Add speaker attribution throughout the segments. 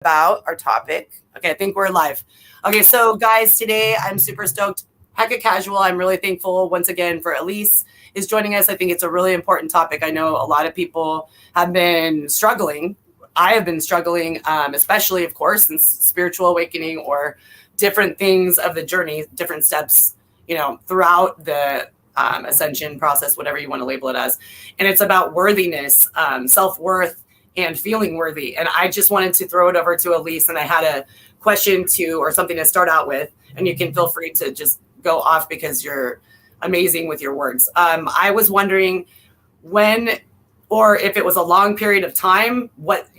Speaker 1: about our topic. Okay, I think we're live. Okay, so guys, today I'm super stoked. Hecka casual. I'm really thankful once again for ELYSE is joining us. I think it's a really important topic. I know a lot of people have been struggling. I have been struggling, especially, of course, in spiritual awakening or different things of the journey, different steps, throughout the ascension process, whatever you want to label it as. And it's about worthiness, self-worth, and feeling worthy. And I just wanted to throw it over to ELYSE, and I had a question or something to start out with, and you can feel free to just go off because you're amazing with your words. I was wondering when, or if it was a long period of time, what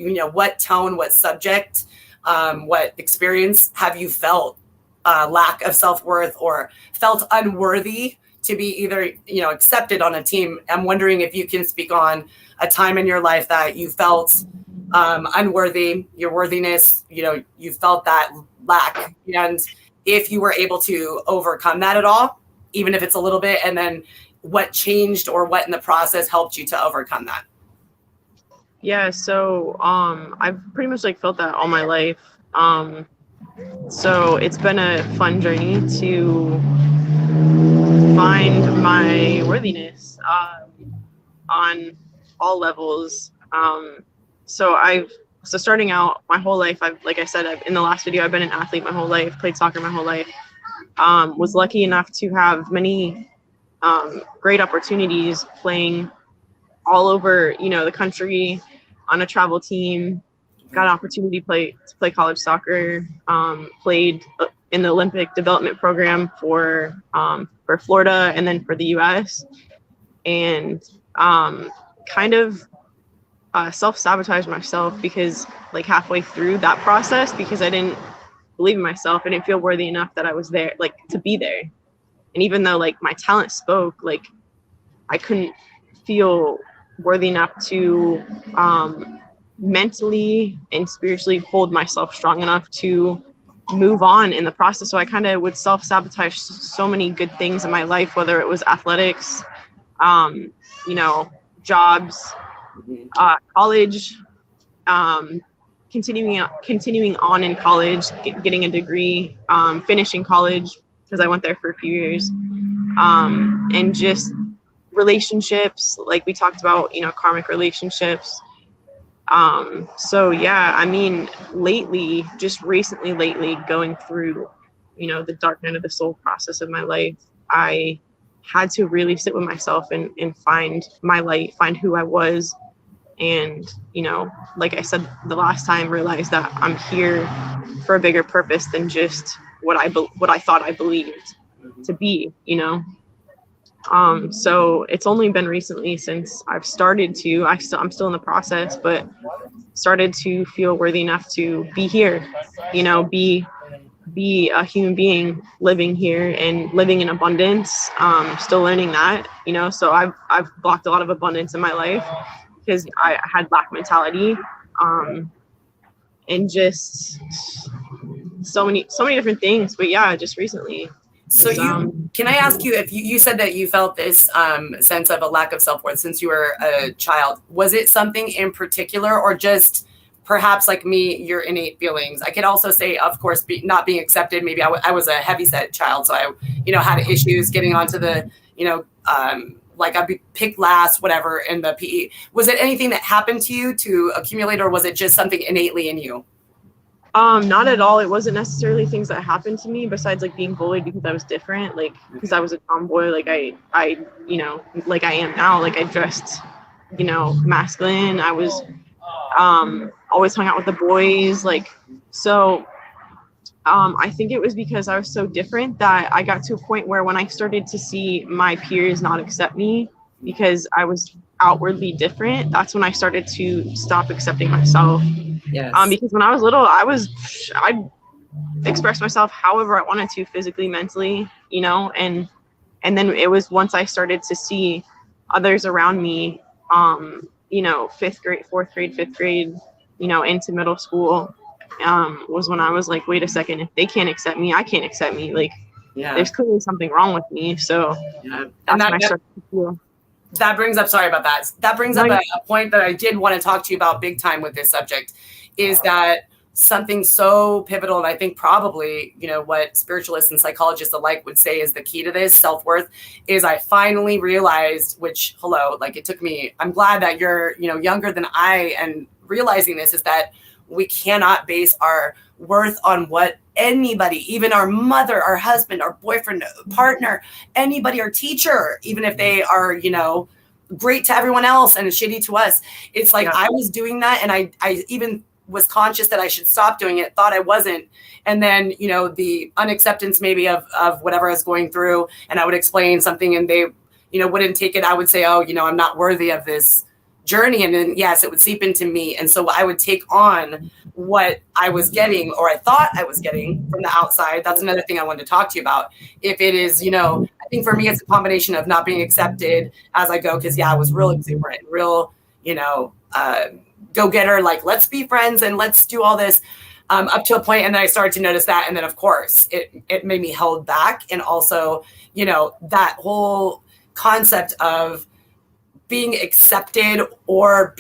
Speaker 1: tone, what subject, what experience have you felt lack of self-worth or felt unworthy to be either, accepted on a team? I'm wondering if you can speak on a time in your life that you felt unworthy, your worthiness, you felt that lack, and if you were able to overcome that at all, even if it's a little bit, and then what changed or what in the process helped you to overcome that?
Speaker 2: Yeah, so I've pretty much felt that all my life. So it's been a fun journey to find my worthiness on all levels. So starting out my whole life, like I said, in the last video, I've been an athlete my whole life, played soccer my whole life, was lucky enough to have many great opportunities playing all over, the country on a travel team, got an opportunity to play college soccer, played in the Olympic development program for Florida and then for the US, and kind of self-sabotaged myself because halfway through that process, because I didn't believe in myself. I didn't feel worthy enough that I was there, to be there. And even though my talent spoke, I couldn't feel worthy enough to mentally and spiritually hold myself strong enough to move on in the process. So I kind of would self-sabotage so many good things in my life, whether it was athletics, jobs, college, continuing on in college, getting a degree, finishing college because I went there for a few years, and just relationships, like we talked about, karmic relationships. So yeah, I mean, recently, going through, the dark night of the soul process of my life, I had to really sit with myself and find my light, find who I was. And, like I said the last time, realized that I'm here for a bigger purpose than just what I thought I believed to be, So it's only been recently since I've started to, I'm still in the process, but started to feel worthy enough to be here, be a human being living here and living in abundance. Still learning that, so I've blocked a lot of abundance in my life because I had lack mentality, and just so many different things. But yeah, just recently.
Speaker 1: So can I ask you, if you said that you felt this sense of a lack of self-worth since you were a child, was it something in particular, or just perhaps like me, your innate feelings? I could also say, of course, not being accepted. Maybe I was a heavyset child, so I, had issues getting onto the, I'd be picked last, whatever, in the PE. Was it anything that happened to you to accumulate, or was it just something innately in you?
Speaker 2: Not at all. It wasn't necessarily things that happened to me besides being bullied because I was different, because I was a tomboy, I am now, I dressed, masculine. I was always hung out with the boys, so I think it was because I was so different that I got to a point where when I started to see my peers not accept me because I was outwardly different, that's when I started to stop accepting myself.
Speaker 1: Yes.
Speaker 2: Because when I was little, I'd express myself however I wanted to, physically, mentally, and then it was once I started to see others around me, fifth grade, into middle school, was when I was wait a second, if they can't accept me, I can't accept me. There's clearly something wrong with me. So
Speaker 1: yeah. And that,
Speaker 2: when I started to feel.
Speaker 1: That brings up, sorry about that. That brings up a point that I did want to talk to you about big time with this subject, is that something so pivotal. And I think probably, you know, what spiritualists and psychologists alike would say is the key to this self-worth is I finally realized, which, hello, like it took me, I'm glad that you're, you know, younger than I, and realizing this is that we cannot base our worth on what anybody, even our mother, our husband, our boyfriend, partner, anybody, our teacher, even if they are, you know, great to everyone else and shitty to us. It's like, I was doing that. And I even was conscious that I should stop doing it, thought I wasn't. And then, you know, the unacceptance maybe of whatever I was going through, and I would explain something and they, you know, wouldn't take it. I would say, oh, you know, I'm not worthy of this journey. And then, yes, it would seep into me. And so I would take on what I was getting, or I thought I was getting from the outside. That's another thing I wanted to talk to you about. If it is, you know, I think for me, it's a combination of not being accepted as I go. Cause I was real exuberant, real, you know, go-getter, like, let's be friends and let's do all this up to a point. And then I started to notice that. And then of course it made me held back. And also, you know, that whole concept of being accepted or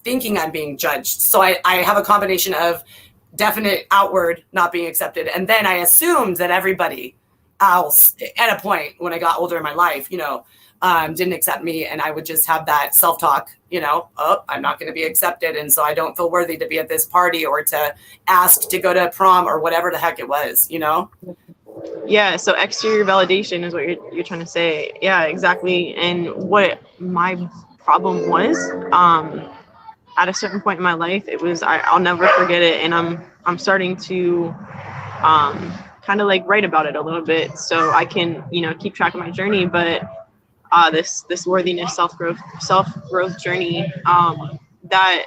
Speaker 1: thinking I'm being judged. So I have a combination of definite outward not being accepted. And then I assumed that everybody else at a point when I got older in my life, you know, didn't accept me. And I would just have that self-talk, you know, oh, I'm not going to be accepted. And so I don't feel worthy to be at this party or to ask to go to prom or whatever the heck it was, you know?
Speaker 2: Yeah, so exterior validation is what you're trying to say. Yeah, exactly. And what my problem was, at a certain point in my life, it was I'll never forget it, and I'm starting to kind of like write about it a little bit so I can, you know, keep track of my journey. But this worthiness, self-growth journey, that,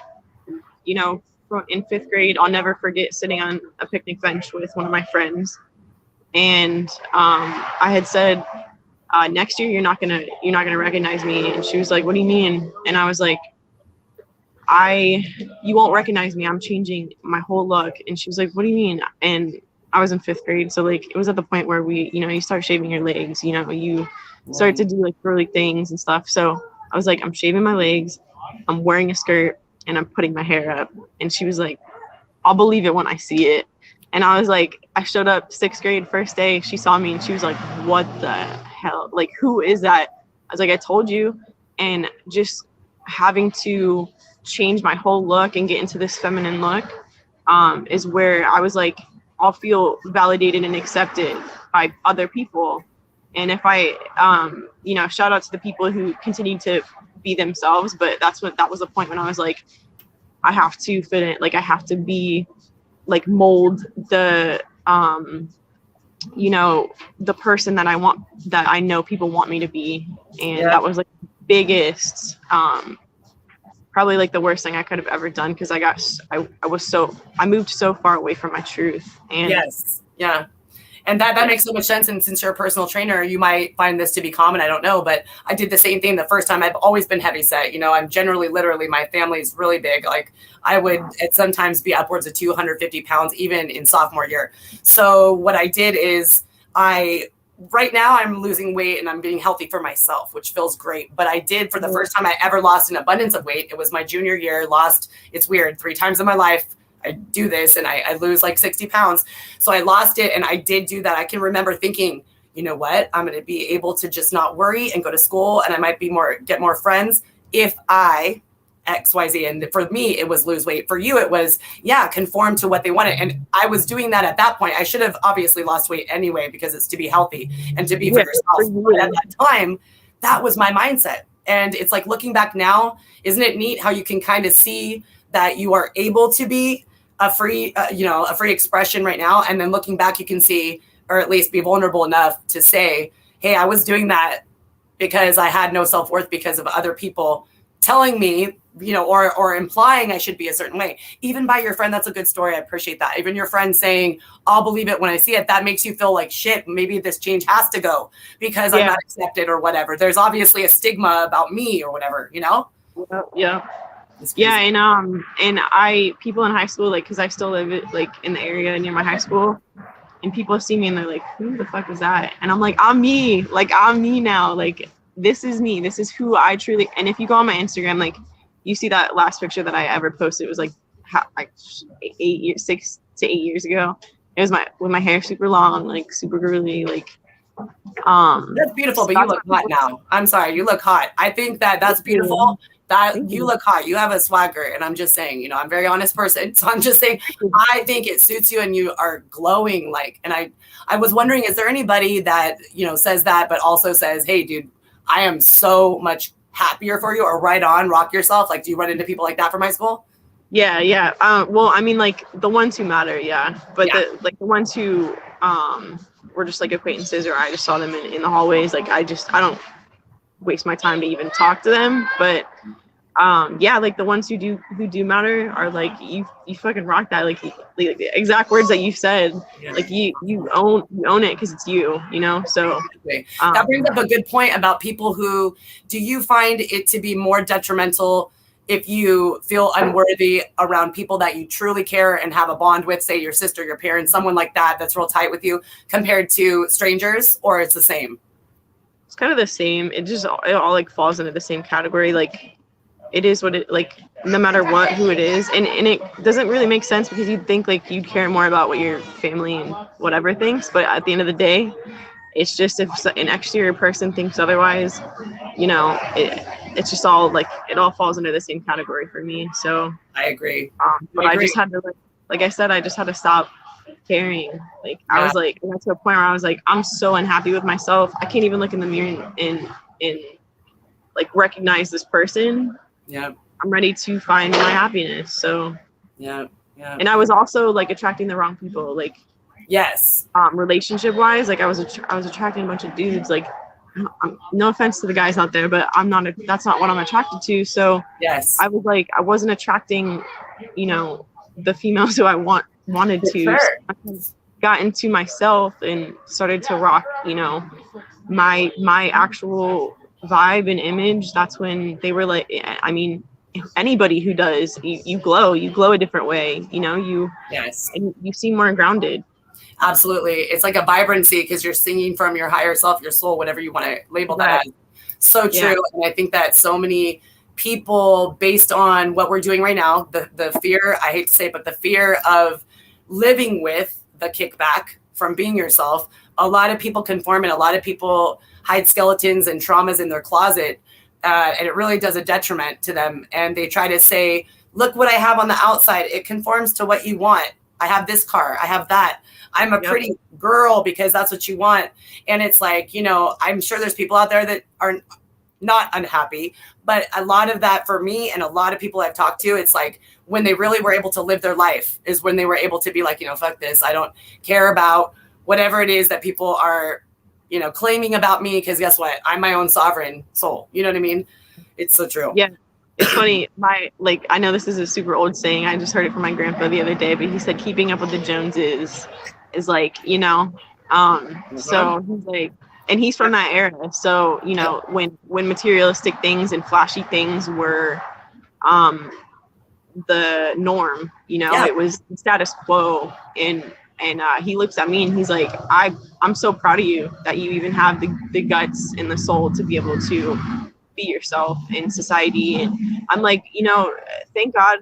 Speaker 2: you know, in 5th grade, I'll never forget sitting on a picnic bench with one of my friends. And I had said, next year you're not gonna recognize me. And she was like, what do you mean? And I was like, you won't recognize me. I'm changing my whole look. And she was like, what do you mean? And I was in 5th grade, so like it was at the point where you start shaving your legs, you know, you start to do like girly things and stuff. So I was like, I'm shaving my legs, I'm wearing a skirt, and I'm putting my hair up. And she was like, I'll believe it when I see it. And I was like, I showed up 6th grade, first day, she saw me and she was like, what the hell? Like, who is that? I was like, I told you. And just having to change my whole look and get into this feminine look is where I was like, I'll feel validated and accepted by other people. And if I, shout out to the people who continue to be themselves, but that was the point when I was like, I have to fit in, like I have to be like mold the the person that I want, that I know people want me to be. And that was like the biggest probably like the worst thing I could have ever done, because I moved so far away from my truth. And
Speaker 1: and that makes so much sense. And since you're a personal trainer, you might find this to be common. I don't know, but I did the same thing the first time. I've always been heavy set. You know, I'm generally, literally, my family's really big. Like I would at sometimes be upwards of 250 pounds, even in sophomore year. So what I did is right now I'm losing weight and I'm being healthy for myself, which feels great. But I did, for the first time I ever lost an abundance of weight, it was my junior year, it's weird, 3 times in my life. I do this and I lose like 60 pounds. So I lost it, and I did do that. I can remember thinking, you know what, I'm going to be able to just not worry and go to school, and I might get more friends if I XYZ. And for me, it was lose weight. For you, it was, conform to what they wanted. And I was doing that at that point. I should have obviously lost weight anyway, because it's to be healthy and to be for yourself. But at that time, that was my mindset. And it's like, looking back now, isn't it neat how you can kind of see that you are able to be a free expression right now. And then looking back, you can see, or at least be vulnerable enough to say, hey, I was doing that because I had no self-worth because of other people telling me, or implying I should be a certain way. Even by your friend, that's a good story. I appreciate that. Even your friend saying, I'll believe it when I see it, that makes you feel like shit. Maybe this change has to go because I'm not accepted or whatever. There's obviously a stigma about me or whatever,
Speaker 2: Yeah. And people in high school, like, because I still live like in the area near my high school, and people see me and they're like, who the fuck is that? And I'm like, I'm me now. Like, this is me. This is who I truly. And if you go on my Instagram, like, you see that last picture that I ever posted, it was like like 8 years, 6 to 8 years ago. It was with my hair super long, like super girly, like
Speaker 1: That's beautiful,
Speaker 2: so
Speaker 1: but you look hot now. I'm sorry, you look hot. I think that's beautiful. That you look hot. You have a swagger, and I'm just saying, I'm a very honest person, so I'm just saying I think it suits you, and you are glowing. Like, and I was wondering, is there anybody that says that, but also says, "Hey, dude, I am so much happier for you," or "Right on, rock yourself"? Like, do you run into people like that from high school?
Speaker 2: Yeah. Well, I mean, like the ones who matter, yeah, but the ones who were just like acquaintances, or I just saw them in the hallways. Like, I don't waste my time to even talk to them, but like the ones who do matter are like, you fucking rock that, like the exact words that you said. Like you own it because it's you, so
Speaker 1: that brings up a good point about people who, do you find it to be more detrimental if you feel unworthy around people that you truly care and have a bond with, say your sister, your parents, someone like that's real tight with you, compared to strangers, or it's the same?
Speaker 2: It's kind of the same. It all like falls into the same category. Like, it is what it, like, no matter who it is. And it doesn't really make sense, because you'd think like you'd care more about what your family and whatever thinks. But at the end of the day, it's just, if an exterior person thinks otherwise, it's just all like, it all falls under the same category for me. So
Speaker 1: I agree.
Speaker 2: But I just had to, like I said, I just had to stop caring. Like, I was like, I got to a point where I was like, I'm so unhappy with myself. I can't even look in the mirror and like recognize this person.
Speaker 1: Yeah.
Speaker 2: I'm ready to find my happiness. So
Speaker 1: yeah.
Speaker 2: And I was also like attracting the wrong people. Like,
Speaker 1: yes.
Speaker 2: Relationship wise, like I was attracting a bunch of dudes. Like, no offense to the guys out there, but that's not what I'm attracted to. So
Speaker 1: yes,
Speaker 2: I was like, I wasn't attracting, the females who I wanted to.
Speaker 1: Sure.
Speaker 2: So I got into myself and started to rock, my actual vibe and image. That's when they were like, I mean, anybody who does, you glow a different way,
Speaker 1: yes,
Speaker 2: and you seem more grounded.
Speaker 1: Absolutely. It's like a vibrancy, because you're singing from your higher self, your soul, whatever you want to label that as. So true. Yeah. And I think that so many people, based on what we're doing right now, the fear, I hate to say it, but the fear of living with the kickback from being yourself, a lot of people conform, and a lot of people hide skeletons and traumas in their closet. And it really does a detriment to them. And they try to say, look what I have on the outside. It conforms to what you want. I have this car. I have that. I'm a pretty girl because that's what you want. And it's like, I'm sure there's people out there that are not unhappy, but a lot of that for me and a lot of people I've talked to, it's like when they really were able to live their life is when they were able to be like, fuck this. I don't care about whatever it is that people are, claiming about me, because guess what? I'm my own sovereign soul. You know what I mean? It's so true.
Speaker 2: Yeah. It's funny. I know this is a super old saying. I just heard it from my grandpa the other day, but he said, keeping up with the Joneses is like, so he's like, and he's from that era. So, when materialistic things and flashy things were, the norm, it was the status quo. And he looks at me and he's like, I'm so proud of you that you even have the guts and the soul to be able to be yourself in society. And I'm like, thank God,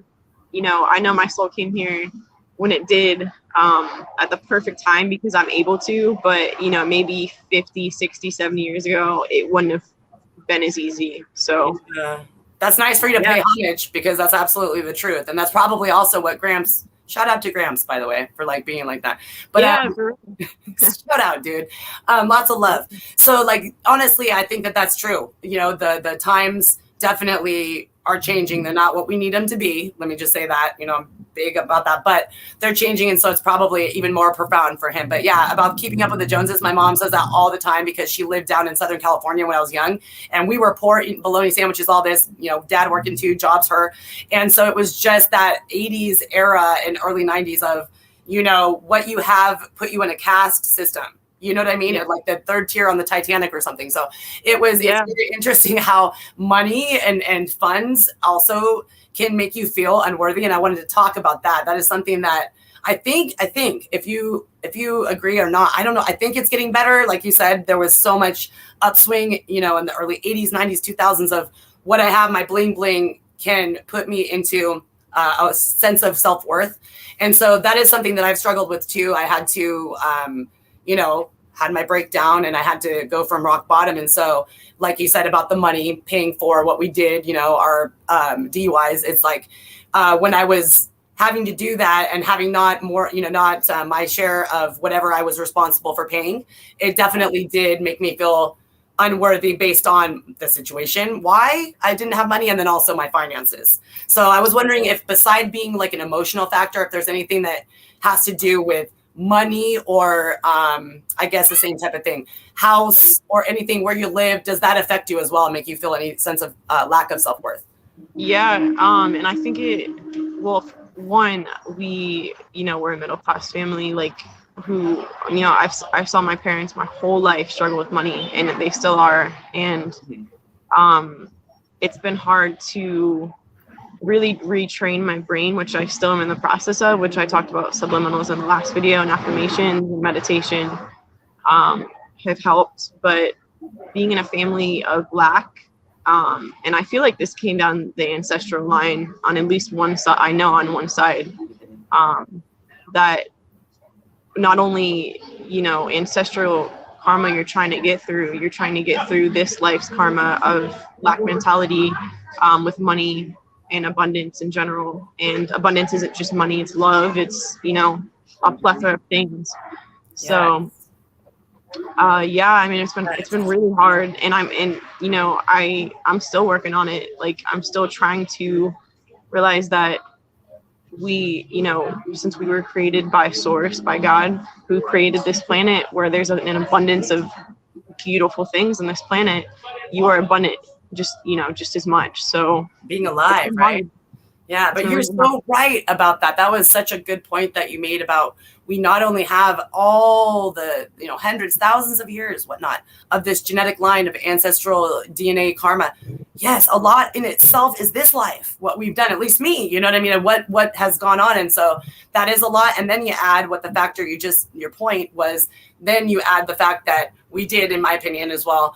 Speaker 2: I know my soul came here when it did, at the perfect time, because I'm able to, but maybe 50, 60, 70 years ago, it wouldn't have been as easy. So
Speaker 1: that's nice for you to pay homage, because that's absolutely the truth. And that's probably also what Gramps, shout out to Gramps, by the way, for like being like that. But shout out, dude. Lots of love. So like, honestly, I think that's true. The times definitely are changing. They're not what we need them to be. Let me just say that, I'm big about that, but they're changing. And so it's probably even more profound for him. But yeah, about keeping up with the Joneses, my mom says that all the time, because she lived down in Southern California when I was young, and we were poor, eating bologna sandwiches, all this, dad working 2 jobs, her. And so it was just that 80s era and early 90s of, what you have put you in a caste system. You know what I mean? Yeah. Like the 3rd tier on the Titanic or something. So it's very interesting how money and funds also can make you feel unworthy. And I wanted to talk about that. That is something that I think if you agree or not, I don't know. I think it's getting better. Like you said, there was so much upswing, in the early 80s, 90s, 2000s of what I have, my bling bling can put me into a sense of self-worth. And so that is something that I've struggled with too. I had to, had my breakdown, and I had to go from rock bottom. And so, like you said about the money, paying for what we did, our DUIs, it's like when I was having to do that and having not my share of whatever I was responsible for paying, it definitely did make me feel unworthy based on the situation, why I didn't have money, and then also my finances. So I was wondering if, beside being like an emotional factor, if there's anything that has to do with money or I guess the same type of thing, house or anything where you live, does that affect you as well and make you feel any sense of lack of self-worth?
Speaker 2: Yeah. And I think one, we're a middle-class family, like, who, I saw my parents my whole life struggle with money, and they still are. And it's been hard to really retrain my brain, which I still am in the process of, which I talked about subliminals in the last video, and affirmations and meditation have helped. But being in a family of lack, and I feel like this came down the ancestral line on at least one side. I know on one side that not only, ancestral karma you're trying to get through this life's karma of lack mentality with money and abundance in general. And abundance isn't just money, it's love, it's, a plethora of things. So it's been really hard, and I'm still working on it. Like, I'm still trying to realize that we, since we were created by Source, by God, who created this planet where there's an abundance of beautiful things on this planet, you are abundant just as much. So
Speaker 1: being alive, right? Yeah, but you're so right about that. That was such a good point that you made about, we not only have all the, hundreds, thousands of years, whatnot, of this genetic line of ancestral DNA karma. Yes, a lot in itself is this life, what we've done, at least me, you know what I mean? And what has gone on. And so that is a lot. And then you add what the factor your point was, then you add the fact that we did, in my opinion as well,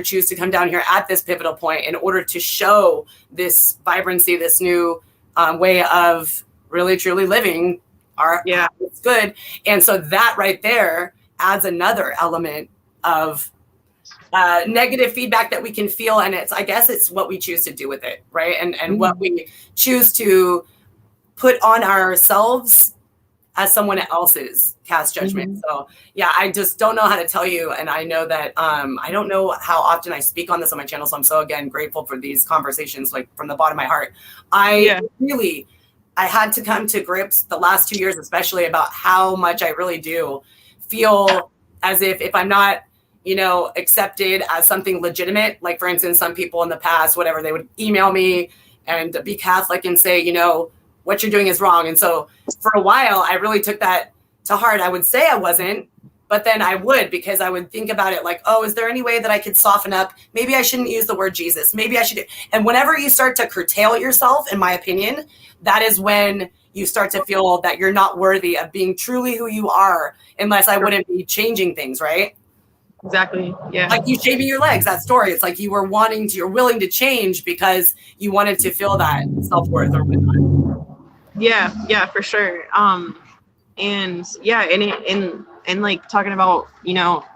Speaker 1: choose to come down here at this pivotal point in order to show this vibrancy, this new way of really truly living it's good. And so that right there adds another element of negative feedback that we can feel. And I guess it's what we choose to do with it, right? And what we choose to put on ourselves as someone else's cast judgment. So yeah, I just don't know how to tell you. And I know that I don't know how often I speak on this on my channel. So I'm so, again, grateful for these conversations, like from the bottom of my heart. I had to come to grips the last 2 years, especially, about how much I really do feel as if I'm not, accepted as something legitimate. Like, for instance, some people in the past, whatever, they would email me and be Catholic and say, what you're doing is wrong. And so for a while, I really took that to heart. I would say I wasn't, but then I would, because I would think about it like, oh, is there any way that I could soften up? Maybe I shouldn't use the word Jesus. Maybe I should. And whenever you start to curtail yourself, in my opinion, that is when you start to feel that you're not worthy of being truly who you are, unless I wouldn't be changing things, right?
Speaker 2: Exactly. Yeah.
Speaker 1: Like you shaving your legs, that story. It's like you're willing to change because you wanted to feel that self-worth or whatnot.
Speaker 2: Yeah, for sure. And like talking about,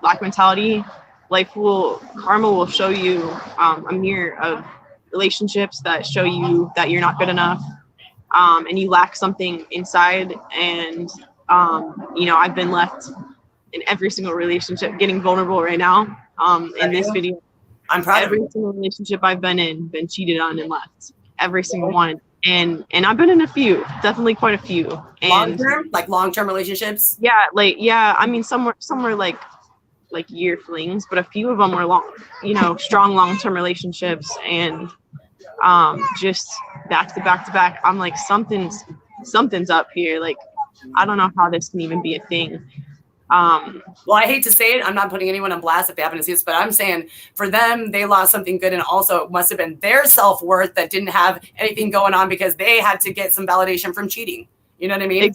Speaker 2: lack mentality, karma will show you a mirror of relationships that show you that you're not good enough, and you lack something inside. And I've been left in every single relationship, getting vulnerable right now. In this video,
Speaker 1: I'm proud of
Speaker 2: every single relationship I've been cheated on and left, every single one. And I've been in a few, definitely quite a few. And
Speaker 1: long-term relationships.
Speaker 2: Yeah. I mean, some were like year flings, but a few of them were strong long-term relationships. And just back to back. I'm like, something's up here. Like, I don't know how this can even be a thing.
Speaker 1: Well, I hate to say it, I'm not putting anyone on blast if they happen to see this, but I'm saying for them, they lost something good. And also it must have been their self-worth that didn't have anything going on because they had to get some validation from cheating. You know what I mean?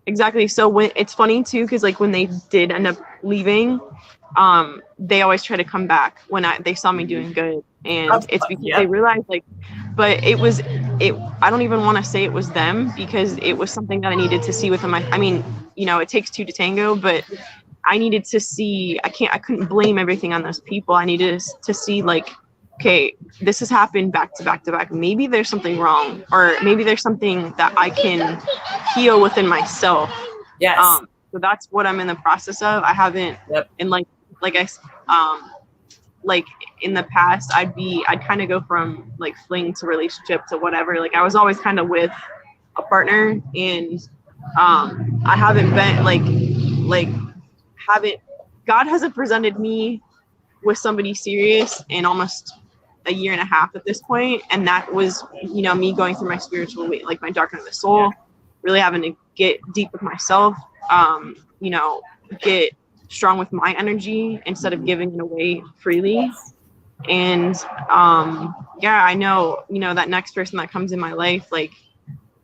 Speaker 2: Exactly. So it's funny too, because like when they did end up leaving, they always try to come back when they saw me doing good. And it's because they realized, like, but I don't even want to say it was them, because it was something that I needed to see within I mean, you know, it takes two to tango, but I needed to see, I couldn't blame everything on those people. I needed to see, like, okay, this has happened back to back to back. Maybe there's something wrong, or maybe there's something that I can heal within myself.
Speaker 1: Yes.
Speaker 2: So that's what I'm in the process of. I haven't, and like in the past, I'd kind of go from like fling to relationship to whatever. Like I was always kind of with a partner, and I haven't been God hasn't presented me with somebody serious in almost a year and a half at this point. And that was, you know, me going through my spiritual way, like my dark night of the soul, really having to get deep with myself, you know, get strong with my energy instead of giving it away freely. And I know, you know, that next person that comes in my life, like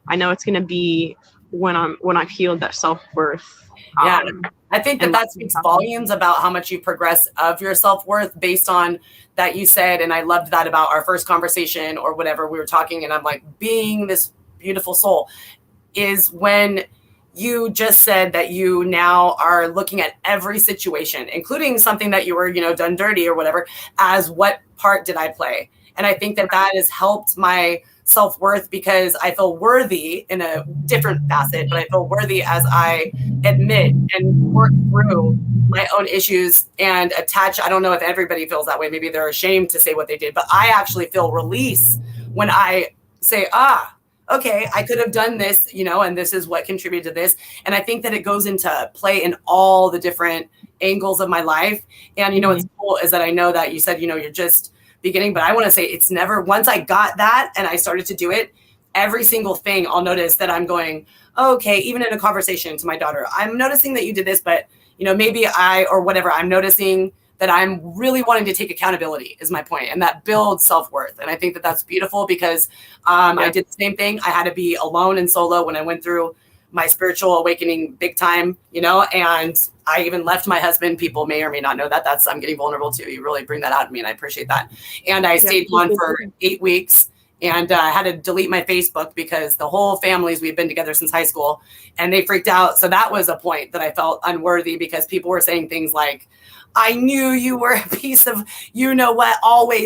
Speaker 2: I know it's gonna be when I've healed that self-worth.
Speaker 1: I think that speaks volumes about how much you progress of your self-worth based on that you said. And I loved that about our first conversation or whatever we were talking. And I'm like, being this beautiful soul is when you just said that you now are looking at every situation, including something that you were, you know, done dirty or whatever, as what part did I play? And I think that has helped my self-worth, because I feel worthy in a different facet, but I feel worthy as I admit and work through my own issues and attach. I don't know if everybody feels that way. Maybe they're ashamed to say what they did, but I actually feel release when I say, okay, I could have done this, you know, and this is what contributed to this. And I think that it goes into play in all the different angles of my life. And, you know, what's cool is that I know that you said, you know, you're just beginning, but I want to say it's never, once I got that and I started to do it, every single thing I'll notice that I'm going, okay, even in a conversation to my daughter, I'm noticing that you did this, but, you know, maybe I'm noticing that I'm really wanting to take accountability is my point. And that builds self-worth. And I think that that's beautiful because I did the same thing. I had to be alone and solo when I went through my spiritual awakening big time, you know, and I even left my husband. People may or may not know that. I'm getting vulnerable too. You really bring that out of me and I appreciate that. And I stayed on for 8 weeks and I had to delete my Facebook because the whole families, we've been together since high school and they freaked out. So that was a point that I felt unworthy because people were saying things like, I knew you were a piece of, you know what,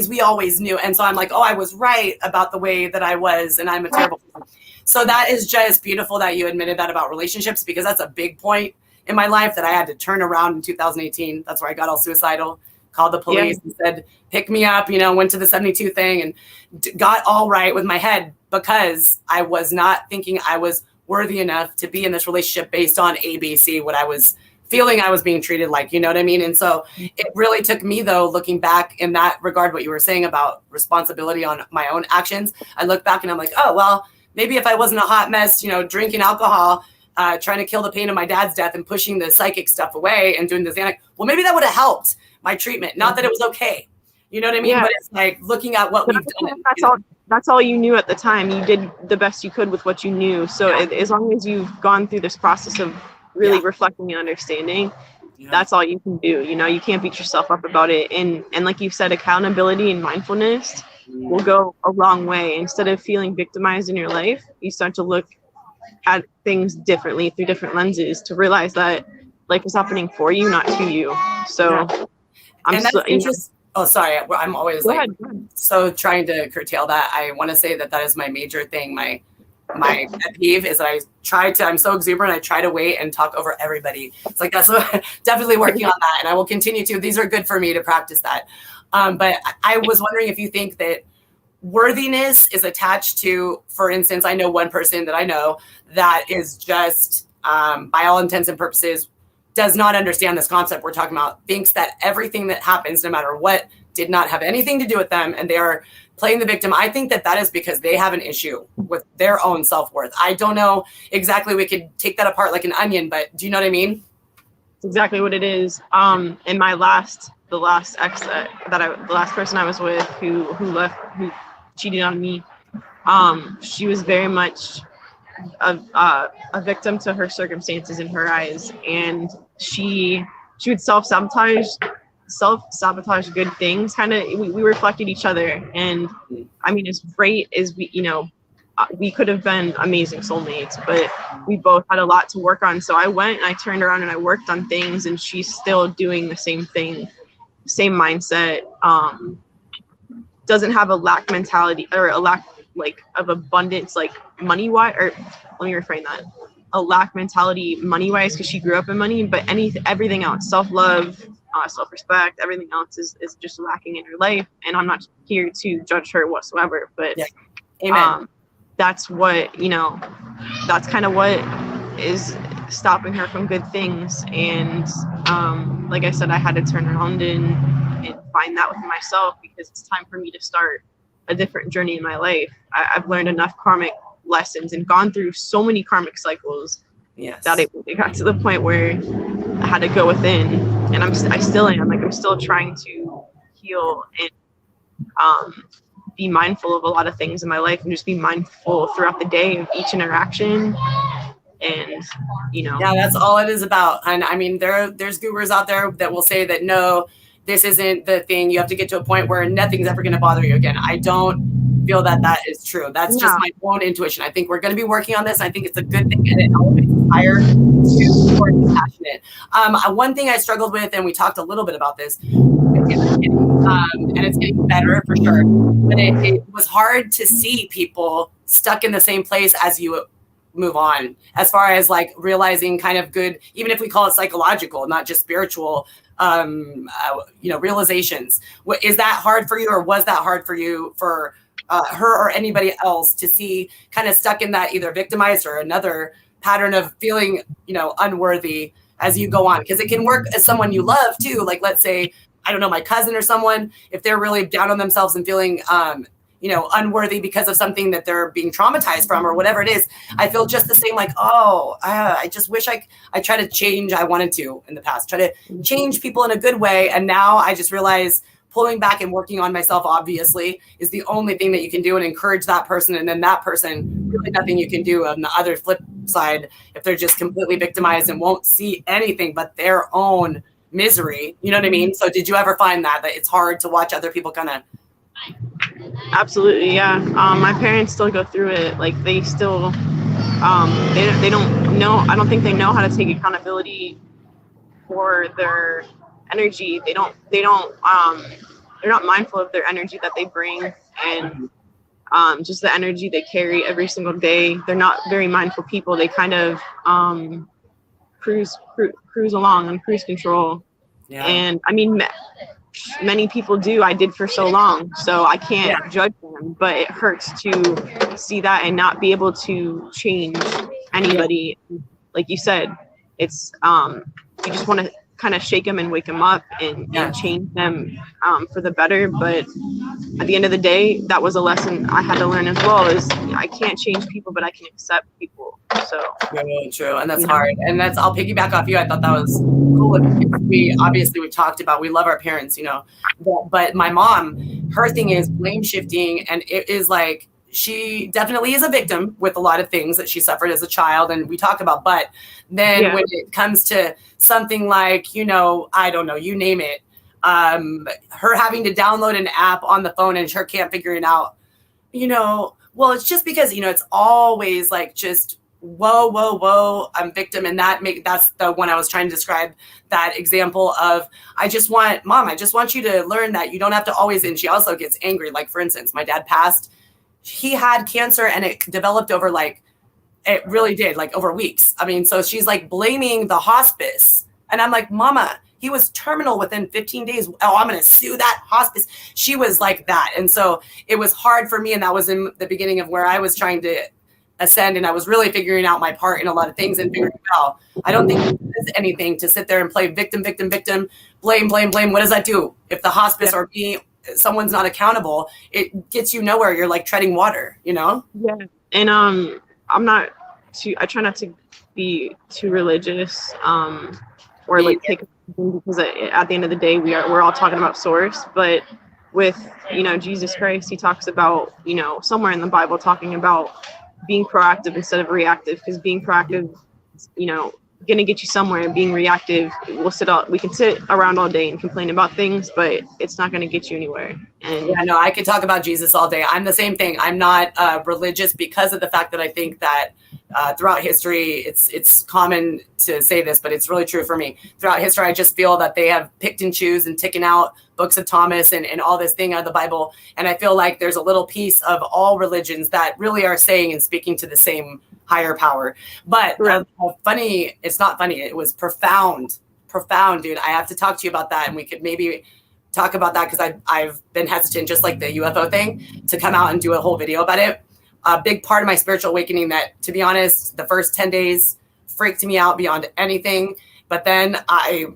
Speaker 1: we always knew. And so I'm like, I was right about the way that I was and I'm a terrible person. So that is just beautiful that you admitted that about relationships, because that's a big point in my life that I had to turn around in 2018. That's where I got all suicidal, called the police and said, pick me up, you know, went to the 72 thing and got all right with my head because I was not thinking I was worthy enough to be in this relationship based on ABC, what I was feeling I was being treated like, you know what I mean? And so it really took me, though, looking back in that regard, what you were saying about responsibility on my own actions. I look back and I'm like, oh, well, maybe if I wasn't a hot mess, you know, drinking alcohol, trying to kill the pain of my dad's death and pushing the psychic stuff away and doing the Xanax, well, maybe that would have helped my treatment. Not that it was okay. You know what I mean? Yeah. But it's like looking at what we've done.
Speaker 2: That's all you knew at the time. You did the best you could with what you knew. So as long as you've gone through this process of really reflecting and understanding, that's all you can do. You know, you can't beat yourself up about it. And like you said, accountability and mindfulness will go a long way. Instead of feeling victimized in your life, you start to look at things differently through different lenses to realize that life is happening for you, not to you. So
Speaker 1: sorry, I'm always so trying to curtail that. I want to say that is my major thing. My pet peeve is that I'm so exuberant. I try to wait and talk over everybody. It's like, that's what, definitely working on that. And I will continue to. These are good for me to practice that. But I was wondering if you think that worthiness is attached to, for instance, I know one person that I know that is just, by all intents and purposes, does not understand this concept we're talking about, thinks that everything that happens, no matter what, did not have anything to do with them, and they are playing the victim. I think that is because they have an issue with their own self-worth. I don't know exactly. We could take that apart like an onion, but do you know what I mean?
Speaker 2: It's exactly what it is. In my the last ex the last person I was with who left, who cheated on me, she was very much a victim to her circumstances in her eyes, and she she would self-sabotage good things. Kind of, we reflected each other. And I mean, as great as we could have been amazing soulmates, but we both had a lot to work on. So I went and I turned around and I worked on things, and she's still doing the same thing, same mindset. Doesn't have a lack mentality, or a lack like of abundance, like money wise, or let me reframe that. A lack mentality money wise, because she grew up in money, but everything else, self-love, self-respect, everything else is just lacking in her life. And I'm not here to judge her whatsoever, but
Speaker 1: yeah. Amen.
Speaker 2: That's what, that's kind of what is stopping her from good things. And like I said, I had to turn around and find that within myself, because it's time for me to start a different journey in my life. I've learned enough karmic lessons and gone through so many karmic cycles,
Speaker 1: yes,
Speaker 2: that it got to the point where I had to go within, and I still am. Like, I'm still trying to heal and be mindful of a lot of things in my life, and just be mindful throughout the day of each interaction. And
Speaker 1: yeah, that's all it is about. And I mean, there's gurus out there that will say that no, this isn't the thing. You have to get to a point where nothing's ever going to bother you again. I don't feel that is true. That's just my own intuition. I think we're going to be working on this. I think it's a good thing, and it elevates higher to be more compassionate. One thing I struggled with, and we talked a little bit about this, and it's getting better for sure, but it was hard to see people stuck in the same place as you move on, as far as like realizing kind of good, even if we call it psychological, not just spiritual, realizations. Is that hard for you, or was that hard for you, for her or anybody else, to see kind of stuck in that either victimized or another pattern of feeling, unworthy as you go on? Because it can work as someone you love too. Like, let's say, I don't know, my cousin or someone, if they're really down on themselves and feeling, unworthy because of something that they're being traumatized from, or whatever it is, I feel just the same, like, I just wish I try to change. I wanted to in the past, try to change people in a good way. And now I just realize pulling back and working on myself, obviously, is the only thing that you can do, and encourage that person. And then that person, really nothing you can do. On the other flip side, if they're just completely victimized and won't see anything but their own misery, you know what I mean? So did you ever find that it's hard to watch other people kind of?
Speaker 2: Absolutely, yeah. My parents still go through it. Like, they still, they don't know. I don't think they know how to take accountability for their energy. They're not mindful of their energy that they bring, and just the energy they carry every single day. They're not very mindful people. They kind of cruise along on cruise control. Yeah. And I mean, many people do. I did for so long, so I can't judge them, but it hurts to see that and not be able to change anybody. Like you said, it's you just want to kind of shake them and wake them up and change them for the better. But at the end of the day, that was a lesson I had to learn as well, is I can't change people, but I can accept people. So
Speaker 1: really true. And that's hard. And I'll piggyback off you. I thought that was cool. We've talked about, we love our parents, but my mom, her thing is blame shifting. And it is like, she definitely is a victim with a lot of things that she suffered as a child. And we talk about, but then when it comes to something like, I don't know, you name it, her having to download an app on the phone and her can't figure it out, well, it's just because, it's always like, just, whoa, I'm victim. And that's the one I was trying to describe, that example of, I just want you to learn that you don't have to always, and she also gets angry. Like, for instance, my dad passed, he had cancer and it developed over it really did, over weeks. I mean, so she's like blaming the hospice. And I'm like, Mama, he was terminal within 15 days. Oh, I'm going to sue that hospice. She was like that. And so it was hard for me. And that was in the beginning of where I was trying to ascend. And I was really figuring out my part in a lot of things and figuring out, I don't think there's anything to sit there and play victim, blame. What does that do? If the hospice or someone's not accountable, it gets you nowhere. You're like treading water, Yeah.
Speaker 2: And I try not to be too religious, or take, because at the end of the day, we're all talking about source. But with, Jesus Christ, he talks about, somewhere in the Bible, talking about being proactive instead of reactive, because being proactive, gonna get you somewhere. Being reactive, we can sit around all day and complain about things, but it's not gonna get you anywhere. And
Speaker 1: yeah, no, I could talk about Jesus all day. I'm the same thing. I'm not religious because of the fact that I think that throughout history, it's common to say this, but it's really true for me. Throughout history, I just feel that they have picked and choose and taken out books of Thomas and all this thing out of the Bible. And I feel like there's a little piece of all religions that really are saying and speaking to the same higher power. But funny, it's not funny. It was profound, dude. I have to talk to you about that. And we could maybe talk about that because I've been hesitant, just like the UFO thing, to come out and do a whole video about it. A big part of my spiritual awakening that, to be honest, the first 10 days freaked me out beyond anything. But then I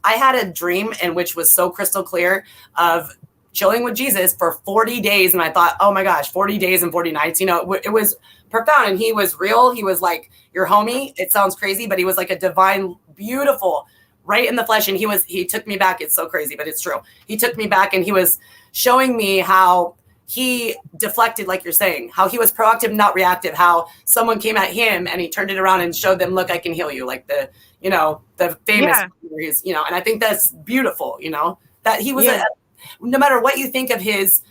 Speaker 1: had a dream in which was so crystal clear of chilling with Jesus for 40 days. And I thought, oh my gosh, 40 days and 40 nights, it was profound. And he was real. He was like your homie. It sounds crazy, but he was like a divine, beautiful, right in the flesh. And he took me back. It's so crazy, but it's true. He took me back and he was showing me how he deflected, like you're saying, how he was proactive, not reactive, how someone came at him and he turned it around and showed them, look, I can heal you. Like the famous, and I think that's beautiful, that he was, no matter what you think of his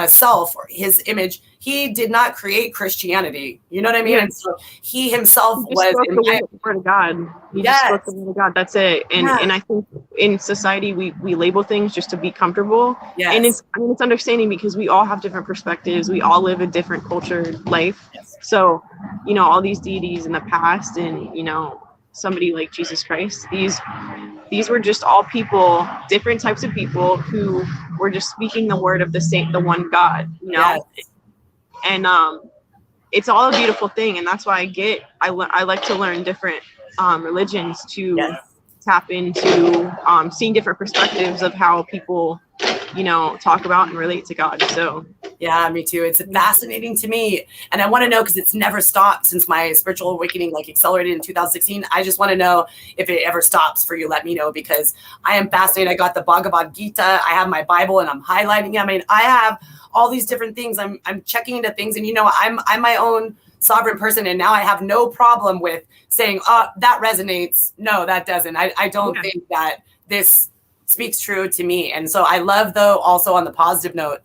Speaker 1: self or his image, he did not create Christianity. You know what I mean? Yeah. And so he himself was
Speaker 2: the word of God. He just spoke the word of God. That's it. And I think in society we label things just to be comfortable. Yes. And it's understanding because we all have different perspectives. We all live a different cultured life. Yes. So, all these deities in the past and, somebody like Jesus Christ, these were just all people, different types of people who were just speaking the word of the one God, Yes. And it's all a beautiful thing, and that's why I like to learn different religions to tap into seeing different perspectives of how people talk about and relate to God. So
Speaker 1: yeah, me too. It's fascinating to me, and I want to know because it's never stopped since my spiritual awakening accelerated in 2016. I just want to know if it ever stops for you. Let me know because I am fascinated. I got the Bhagavad Gita. I have my Bible and I'm highlighting. I mean, I have all these different things. I'm checking into things, and I'm my own sovereign person, and now I have no problem with saying, "Oh, that resonates." No, that doesn't. I don't think that this speaks true to me. And so I love, though, also on the positive note,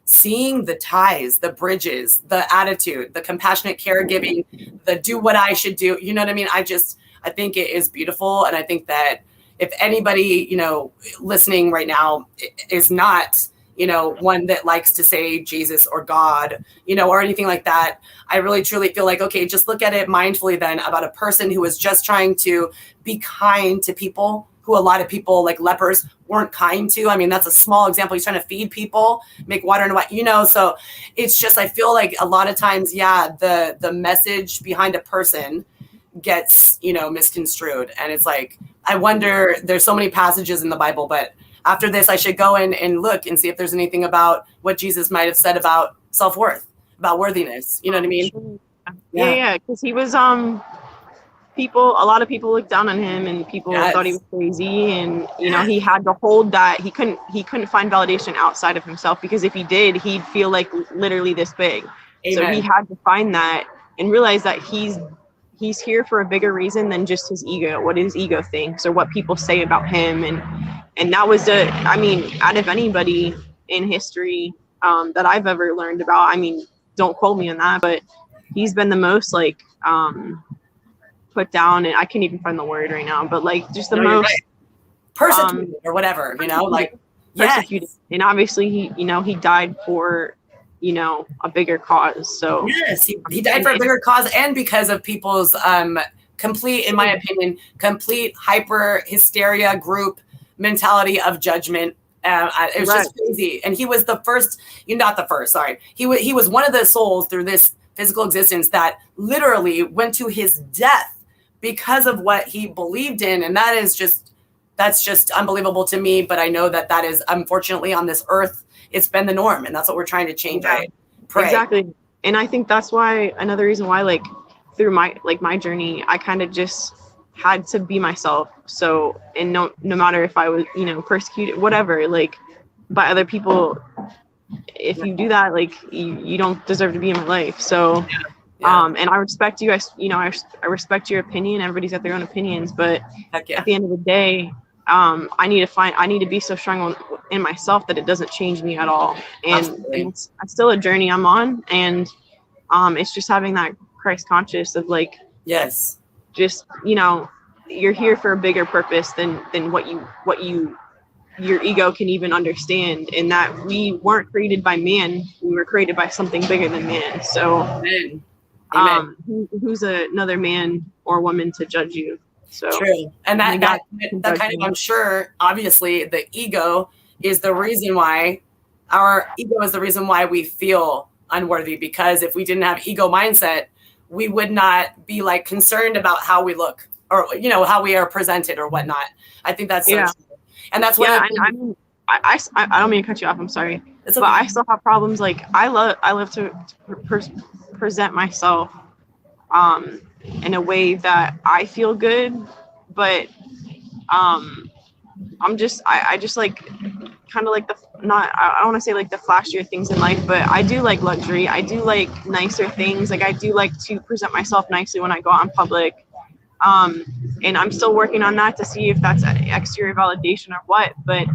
Speaker 1: seeing the ties, the bridges, the attitude, the compassionate caregiving, the do what I should do. You know what I mean? I think it is beautiful. And I think that if anybody, listening right now is not, one that likes to say Jesus or God, or anything like that, I really truly feel like, okay, just look at it mindfully then about a person who is just trying to be kind to people who a lot of people like lepers weren't kind to. I mean, that's a small example. He's trying to feed people, make water and what, so it's just, I feel like a lot of times, the message behind a person gets, misconstrued. And it's like, I wonder, there's so many passages in the Bible, but after this, I should go in and look and see if there's anything about what Jesus might have said about self-worth, about worthiness. You know what I mean?
Speaker 2: Yeah. Because he was, a lot of people looked down on him and people thought he was crazy. And, he had to hold that. He couldn't find validation outside of himself, because if he did, he'd feel like literally this big. Amen. So he had to find that and realize that he's here for a bigger reason than just his ego, what his ego thinks or what people say about him. And that was out of anybody in history that I've ever learned about, don't quote me on that, but he's been the most put down, and I can't even find the word right now, but just the most
Speaker 1: persecuted or whatever,
Speaker 2: persecuted. And obviously he died for a bigger cause. So
Speaker 1: yes, he died for a bigger cause, and because of people's complete, in my opinion, complete hyper hysteria group mentality of judgment. It was just crazy. And he was the first, not the first, sorry. He was one of the souls through this physical existence that literally went to his death because of what he believed in. And that's just unbelievable to me. But I know that is, unfortunately, on this earth, it's been the norm. And that's what we're trying to change. I pray.
Speaker 2: Exactly. And I think that's why, another reason why, through my journey, I kind of just had to be myself. So, and no matter if I was, persecuted, whatever, by other people, if you do that, you don't deserve to be in my life. So And I respect you. I respect your opinion. Everybody's got their own opinions, but at the end of the day, I need to be so strong in myself that it doesn't change me at all. And it's still a journey I'm on. And it's just having that Christ conscious of like, just, you're here for a bigger purpose than what your ego can even understand, and that we weren't created by man, we were created by something bigger than man. So Amen. Who's another man or woman to judge you? So
Speaker 1: true. And that kind of, I'm sure, obviously the ego is the reason why we feel unworthy, because if we didn't have ego mindset, we would not be like concerned about how we look or, how we are presented or whatnot. I think that's so true. And that's what
Speaker 2: I don't mean to cut you off. I'm sorry. But I still have problems. Like I love to present myself in a way that I feel good, but I just like kind of like I don't want to say like the flashier things in life, but I do like luxury. I do like nicer things. Like I do like to present myself nicely when I go out in public. And I'm still working on that to see if that's exterior validation or what, but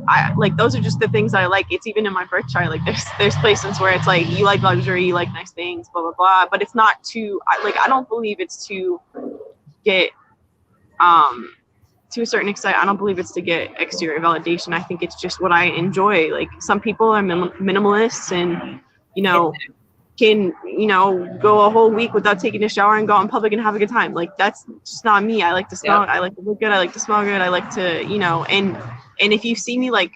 Speaker 2: I like, those are just the things that I like. It's even in my birth chart. Like there's places where it's like, you like luxury, you like nice things, blah, blah, blah. But it's not I don't believe it's to get, to a certain extent, I don't believe it's to get exterior validation. I think it's just what I enjoy. Like some people are minimalists and, can, go a whole week without taking a shower and go out in public and have a good time. Like that's just not me. I like to smell, I like to look good. I like to smell good. I like to, and if you see me, like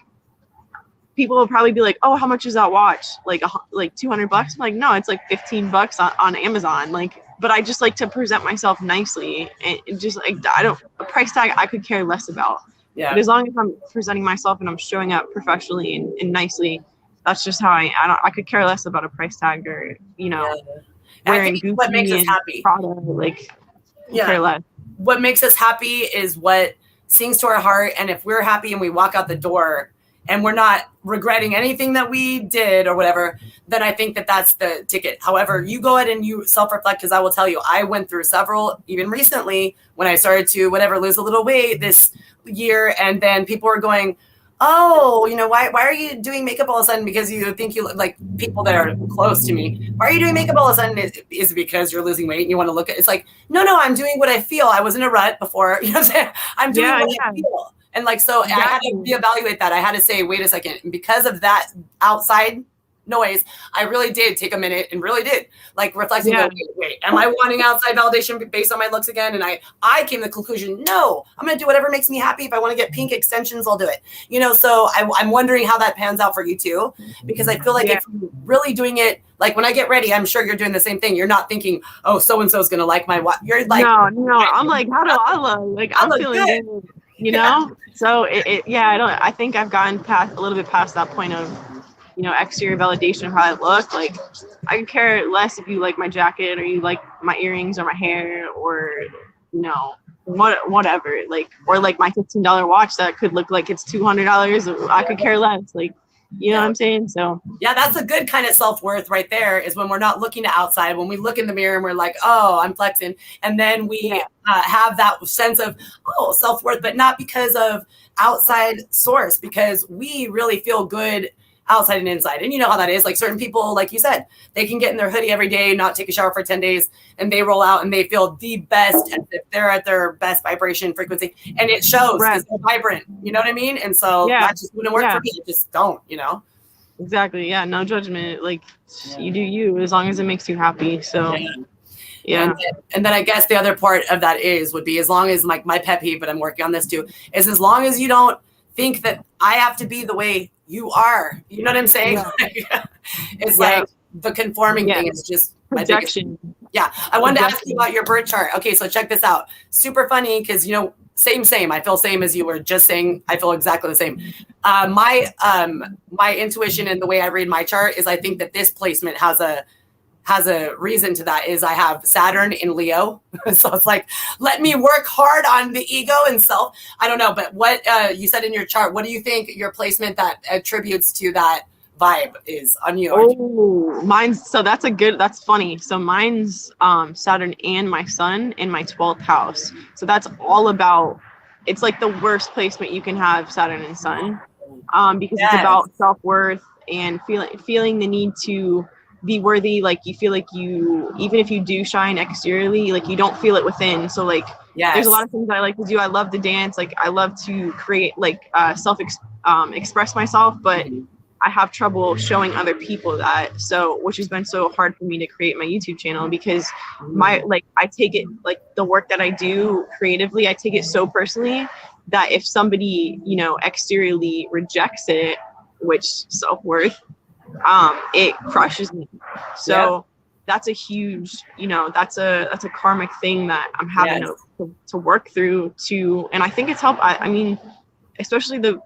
Speaker 2: people will probably be like, oh, how much is that watch? Like $200? I'm like, no, it's like $15 on Amazon. Like, but I just like to present myself nicely, and just like, a price tag I could care less about. Yeah. But as long as I'm presenting myself and I'm showing up professionally and nicely, that's just how I could care less about a price tag or, wearing Gucci
Speaker 1: what makes us happy.
Speaker 2: Prada, like, care less.
Speaker 1: What makes us happy is what sings to our heart. And if we're happy and we walk out the door and we're not regretting anything that we did or whatever, then I think that that's the ticket. However, you go ahead and you self-reflect, because I will tell you, I went through several, even recently, when I started to lose a little weight this year. And then people were going, oh, why are you doing makeup all of a sudden? Because you think you look like people that are close to me. Why are you doing makeup all of a sudden? Is it because you're losing weight and you want to look at it's like, no, I'm doing what I feel. I was in a rut before. You know what I'm saying? I'm doing what I feel. And like, so I had to reevaluate that. I had to say, wait a second. And because of that outside noise, I really did take a minute and really did like reflecting. Wait, am I wanting outside validation based on my looks again? And I came to the conclusion, no, I'm going to do whatever makes me happy. If I want to get pink extensions, I'll do it. So I'm wondering how that pans out for you too, because I feel like if you're really doing it, like when I get ready, I'm sure you're doing the same thing. You're not thinking, oh, so-and-so is going to like my watch. You're like,
Speaker 2: no, I'm like, how do I look? Like, I'm feeling good, So I think I've gotten a little bit past that point of, exterior validation of how I look. Like I could care less if you like my jacket or you like my earrings or my hair or, whatever, like, or like my $15 watch that could look like it's $200. I could care less. Like, you know what I'm saying? So
Speaker 1: that's a good kind of self-worth right there, is when we're not looking to outside, when we look in the mirror and we're like, oh, I'm flexing. And then we have that sense of, self-worth, but not because of outside source, because we really feel good outside and inside. And you know how that is. Like certain people, like you said, they can get in their hoodie every day, not take a shower for 10 days, and they roll out and they feel the best, as if they're at their best vibration frequency. And it shows because they're vibrant. You know what I mean? And so that just wouldn't work for me. It just don't,
Speaker 2: Exactly. Yeah. No judgment. Like you do you, as long as it makes you happy. So yeah.
Speaker 1: And then I guess the other part of that would be, as long as, like, my pet peeve, but I'm working on this too, is as long as you don't think that I have to be the way you are. You know what I'm saying? It's like the conforming thing is just
Speaker 2: projection.
Speaker 1: I wanted to ask you about your birth chart. Okay, so check this out. Super funny, because same. I feel same as you were just saying. I feel exactly the same. My intuition and the way I read my chart is, I think that this placement has a reason to that. Is I have Saturn in Leo. So it's like, let me work hard on the ego and self. I don't know, but what you said in your chart, what do you think your placement that attributes to that vibe is on you?
Speaker 2: Oh, that's funny. So mine's Saturn and my sun in my 12th house. So that's all about, it's like the worst placement you can have, Saturn and sun, because it's about self-worth and feeling the need to be worthy. Like you feel like you, even if you do shine exteriorly, like you don't feel it within. So like there's a lot of things I like to do. I love to dance. Like I love to create, like express myself, but I have trouble showing other people that. So, which has been so hard for me to create my YouTube channel, because I take it, like the work that I do creatively, I take it so personally that if somebody, exteriorly rejects it, which self-worth, it crushes me. So that's a huge, that's a karmic thing that I'm having to work through too. And I think it's helped. I mean, especially the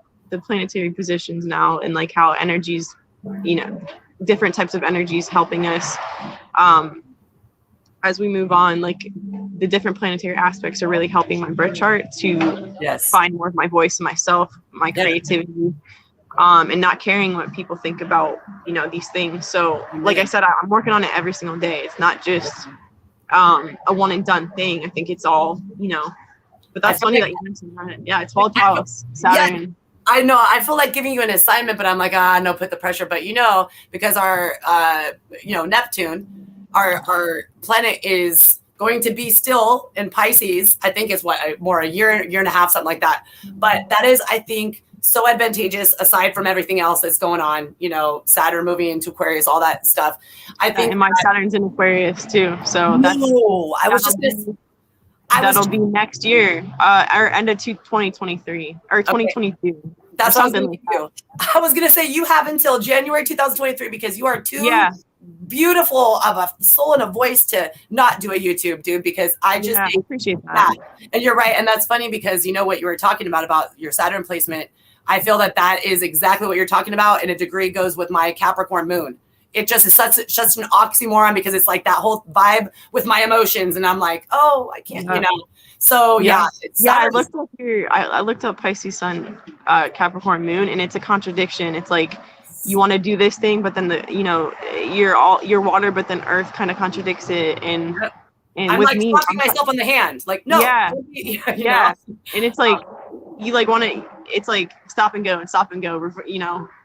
Speaker 2: planetary positions now, and like how energies, different types of energies helping us as we move on, like the different planetary aspects are really helping my birth chart to find more of my voice and myself, my creativity, and not caring what people think about, these things. So like I said, I'm working on it every single day. It's not just a one and done thing. I think it's all, but that's funny that you mentioned that. Yeah, it's 12th house, Saturn.
Speaker 1: Yeah. I know. I feel like giving you an assignment, but I'm like, no, put the pressure. But because our, Neptune, our planet is going to be still in Pisces. I think it's more a year and a half, something like that. But that is, I think, so advantageous aside from everything else that's going on. Saturn moving into Aquarius, all that stuff. I think,
Speaker 2: and my Saturn's in Aquarius too. So that'll be next year, or end of 2023 or 2022.
Speaker 1: That's something like that. I was gonna say you have until January 2023, because you are too beautiful of a soul and a voice to not do a YouTube, dude. Because I just
Speaker 2: appreciate that.
Speaker 1: And you're right, and that's funny because what you were talking about your Saturn placement. I feel that is exactly what you're talking about, and a degree goes with my Capricorn moon. It just is such an oxymoron, because it's like that whole vibe with my emotions, and I'm like, oh, I can't, So
Speaker 2: I looked up Pisces Sun, Capricorn Moon, and it's a contradiction. It's like you want to do this thing, but then you're water, but then Earth kind of contradicts it, and
Speaker 1: I'm
Speaker 2: with
Speaker 1: like
Speaker 2: me,
Speaker 1: slapping myself on the hand, like no,
Speaker 2: and it's like you like want to. It's like stop and go,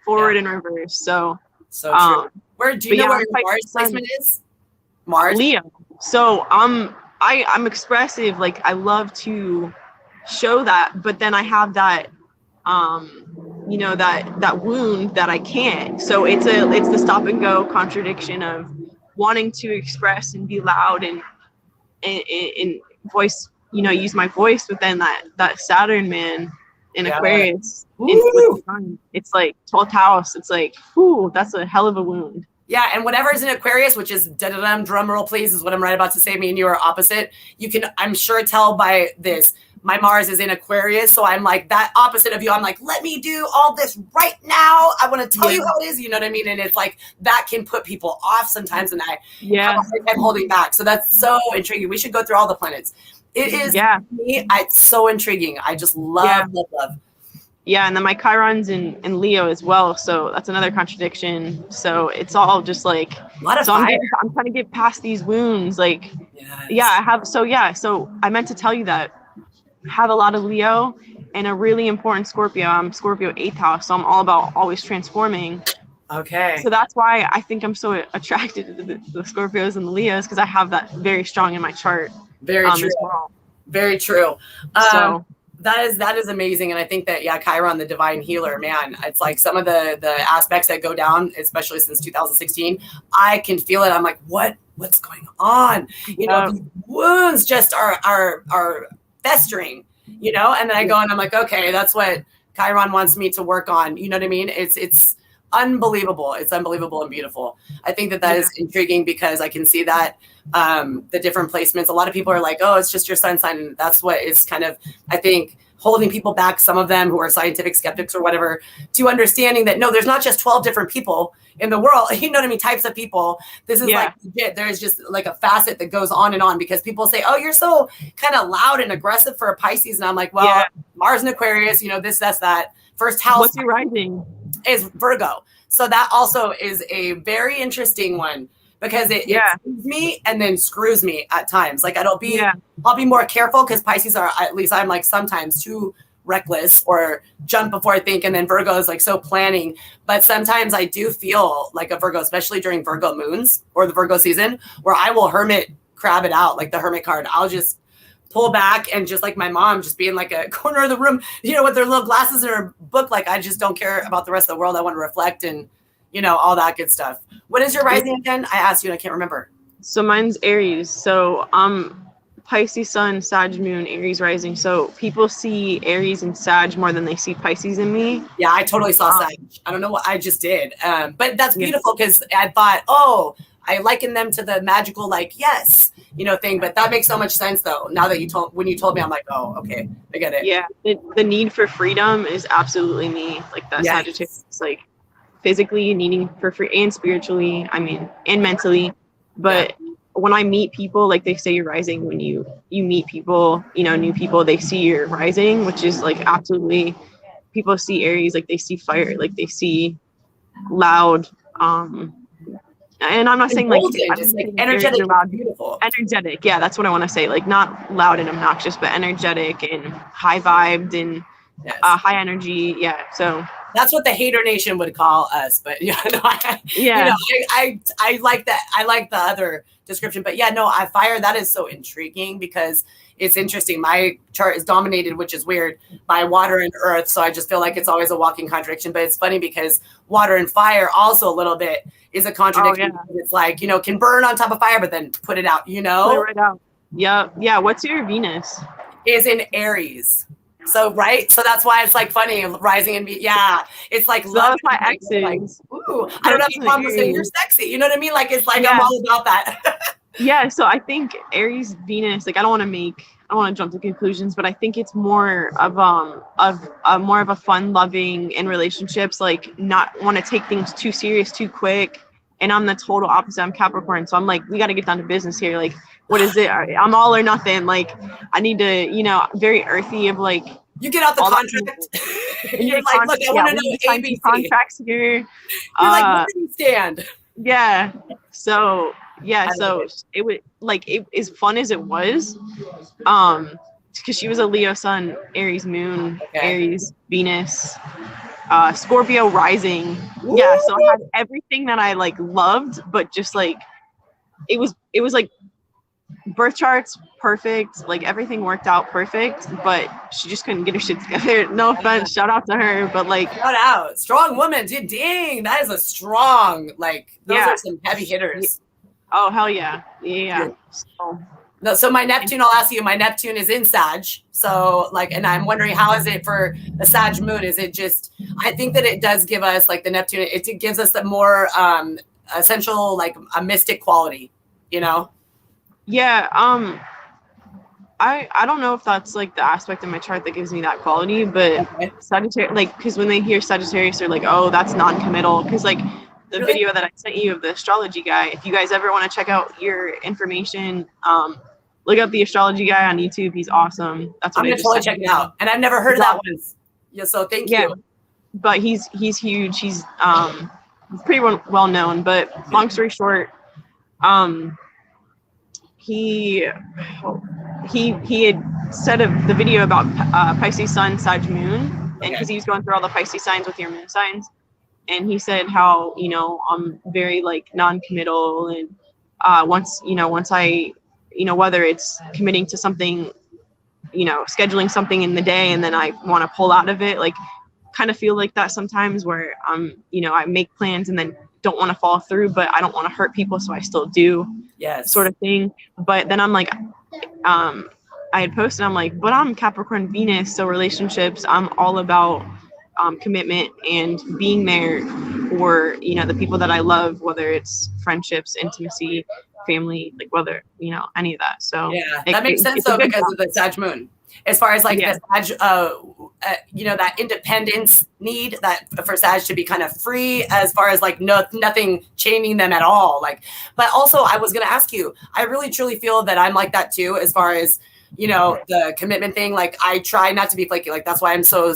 Speaker 2: forward and reverse. So
Speaker 1: true. Where do you know where your Mars placement is? Mars,
Speaker 2: Leo. So I'm expressive. Like I love to show that, but then I have that, that wound that I can't. So it's the stop and go contradiction of wanting to express and be loud and voice, use my voice, but then that Saturn man in Aquarius, it's like 12th house. It's like, that's a hell of a wound.
Speaker 1: Yeah, and whatever is in Aquarius, which is drum roll please, is what I'm right about to say. Me and you are opposite. You can, I'm sure, tell by this. My Mars is in Aquarius, so I'm like that opposite of you. I'm like, let me do all this right now. I want to tell you how it is. You know what I mean? And it's like that can put people off sometimes, and I'm holding back. So that's so intriguing. We should go through all the planets. It is me. It's so intriguing. I just love.
Speaker 2: Yeah, and then my Chiron's in Leo as well, so that's another contradiction. So it's all just like
Speaker 1: a lot of
Speaker 2: fire. I'm trying to get past these wounds. Like, I have. So I meant to tell you that I have a lot of Leo and a really important Scorpio. I'm Scorpio 8th house, so I'm all about always transforming.
Speaker 1: Okay.
Speaker 2: So that's why I think I'm so attracted to the Scorpios and the Leos, because I have that very strong in my chart.
Speaker 1: Very true.
Speaker 2: As well.
Speaker 1: Very true.
Speaker 2: So
Speaker 1: that is amazing. And I think that, Chiron, the divine healer, man, it's like some of the aspects that go down, especially since 2016, I can feel it. I'm like, what's going on? The wounds just are festering, and then I go and I'm like, okay, that's what Chiron wants me to work on. You know what I mean? It's unbelievable. It's unbelievable and beautiful. I think that is intriguing, because I can see that the different placements, a lot of people are like, oh, it's just your sun sign. And that's what is kind of, I think, holding people back, some of them who are scientific skeptics or whatever, to understanding that, no, there's not just 12 different people in the world, you know what I mean, types of people. This is like legit. There's just like a facet that goes on and on, because people say, oh, you're so kind of loud and aggressive for a Pisces. And I'm like, well, Mars and Aquarius, this, that's that. First house.
Speaker 2: What's your rising?
Speaker 1: is Virgo. So that also is a very interesting one because it screws me and then screws me at times. Like I'll be more careful because Pisces are, at least I'm like sometimes too reckless or jump before I think. And then Virgo is like so planning. But sometimes I do feel like a Virgo, especially during Virgo moons or the Virgo season, where I will hermit crab it out, like the hermit card. I'll just pull back and just like my mom, just be in like a corner of the room, you know, with their little glasses and her book. Like I just don't care about the rest of the world. I want to reflect and, you know, all that good stuff. What is your rising again? I asked you and I can't remember.
Speaker 2: So mine's Aries. So Pisces sun, Sag moon, Aries rising. So people see Aries and Sag more than they see Pisces in me.
Speaker 1: Yeah, I totally saw Sag. I don't know what I just did. But that's beautiful because I thought, oh, I liken them to the magical, like, yes, you know, thing. But that makes so much sense, though. Now that when you told me, I'm like, oh, okay, I get it.
Speaker 2: Yeah, the need for freedom is absolutely me. Like that Sagittarius, like physically needing for free and spiritually, I mean, and mentally. But when I meet people, like they say you're rising, when you meet people, you know, new people, they see you're rising, which is like absolutely, people see Aries, like they see fire, like they see loud, and I'm not saying like,
Speaker 1: just like energetic,
Speaker 2: loud,
Speaker 1: beautiful.
Speaker 2: Energetic, yeah, that's what I want to say. Like not loud and obnoxious, but energetic and high vibed and high energy. Yeah, so
Speaker 1: that's what the hater nation would call us. But you know, you know, I like that. I like the other description. But yeah, no, fire. That is so intriguing because it's interesting. My chart is dominated, which is weird, by water and earth. So I just feel like it's always a walking contradiction. But it's funny because water and fire also a little bit is a contradiction. Oh, yeah. It's like, you know, can burn on top of fire, but then put it out, you know?
Speaker 2: Put it right out. Yeah. Yeah. What's your Venus?
Speaker 1: Is in Aries. So, right. So that's why it's like funny rising and it's like,
Speaker 2: so love. My exes.
Speaker 1: Like, ooh, I don't have a problem saying you're sexy. You know what I mean? Like, it's like, I'm all about that.
Speaker 2: Yeah. So I think Aries, Venus, like, I don't want to jump to conclusions, but I think it's more of more of a fun loving in relationships, like not want to take things too serious too quick. And I'm the total opposite. I'm Capricorn. So I'm like, we got to get down to business here. Like, what is it? I'm all or nothing. Like, I need to, you know, very earthy of like.
Speaker 1: You get out the contract. You're like, look, I want to know ABC.
Speaker 2: Contracts here.
Speaker 1: You're like, where do you stand?
Speaker 2: Yeah. So, yeah. So it would like, it as fun as it was. Because she was a Leo sun, Aries moon, Aries, Venus, Scorpio rising. Woo! Yeah, so I had everything that I like loved, but just like it was like birth charts perfect, like everything worked out perfect, but she just couldn't get her shit together. No offense, shout out to her, but like
Speaker 1: shout out, strong woman, dude. Dang, that is a strong, like those are some heavy hitters.
Speaker 2: Oh hell yeah, yeah.
Speaker 1: So my Neptune, I'll ask you, my Neptune is in Sag. So like, and I'm wondering how is it for the Sag moon? Is it just, I think that it does give us like the Neptune, it gives us the more essential, like a mystic quality, you know?
Speaker 2: Yeah. I don't know if that's like the aspect of my chart that gives me that quality, but Sagittarius, like, cause when they hear Sagittarius, they're like, oh, that's non-committal. Cause like the video that I sent you of the astrology guy, if you guys ever want to check out your information, look up the astrology guy on YouTube. He's awesome. That's what
Speaker 1: I'm gonna totally check it out. And I've never heard of that one. Yeah, so thank you.
Speaker 2: But he's huge. He's pretty well known. But long story short, he had said of the video about Pisces sun, Sag moon, and because he was going through all the Pisces signs with your moon signs, and he said how, you know, I'm very like non-committal, and once I, you know, whether it's committing to something, you know, scheduling something in the day and then I want to pull out of it, like kind of feel like that sometimes where you know, I make plans and then don't want to follow through, but I don't want to hurt people, so I still do.
Speaker 1: Yes.
Speaker 2: Sort of thing. But then I'm like, I had posted, I'm like, but I'm Capricorn Venus, so relationships, I'm all about commitment and being there for, you know, the people that I love, whether it's friendships, intimacy, family, like whether, you know, any of that. So
Speaker 1: yeah, that makes sense though, because of the Sag moon. As far as like the Sag, you know, that independence need, that for Sag to be kind of free, as far as like nothing chaining them at all. Like, but also I was going to ask you, I really truly feel that I'm like that too, as far as the commitment thing. Like I try not to be flaky. Like that's why I'm so,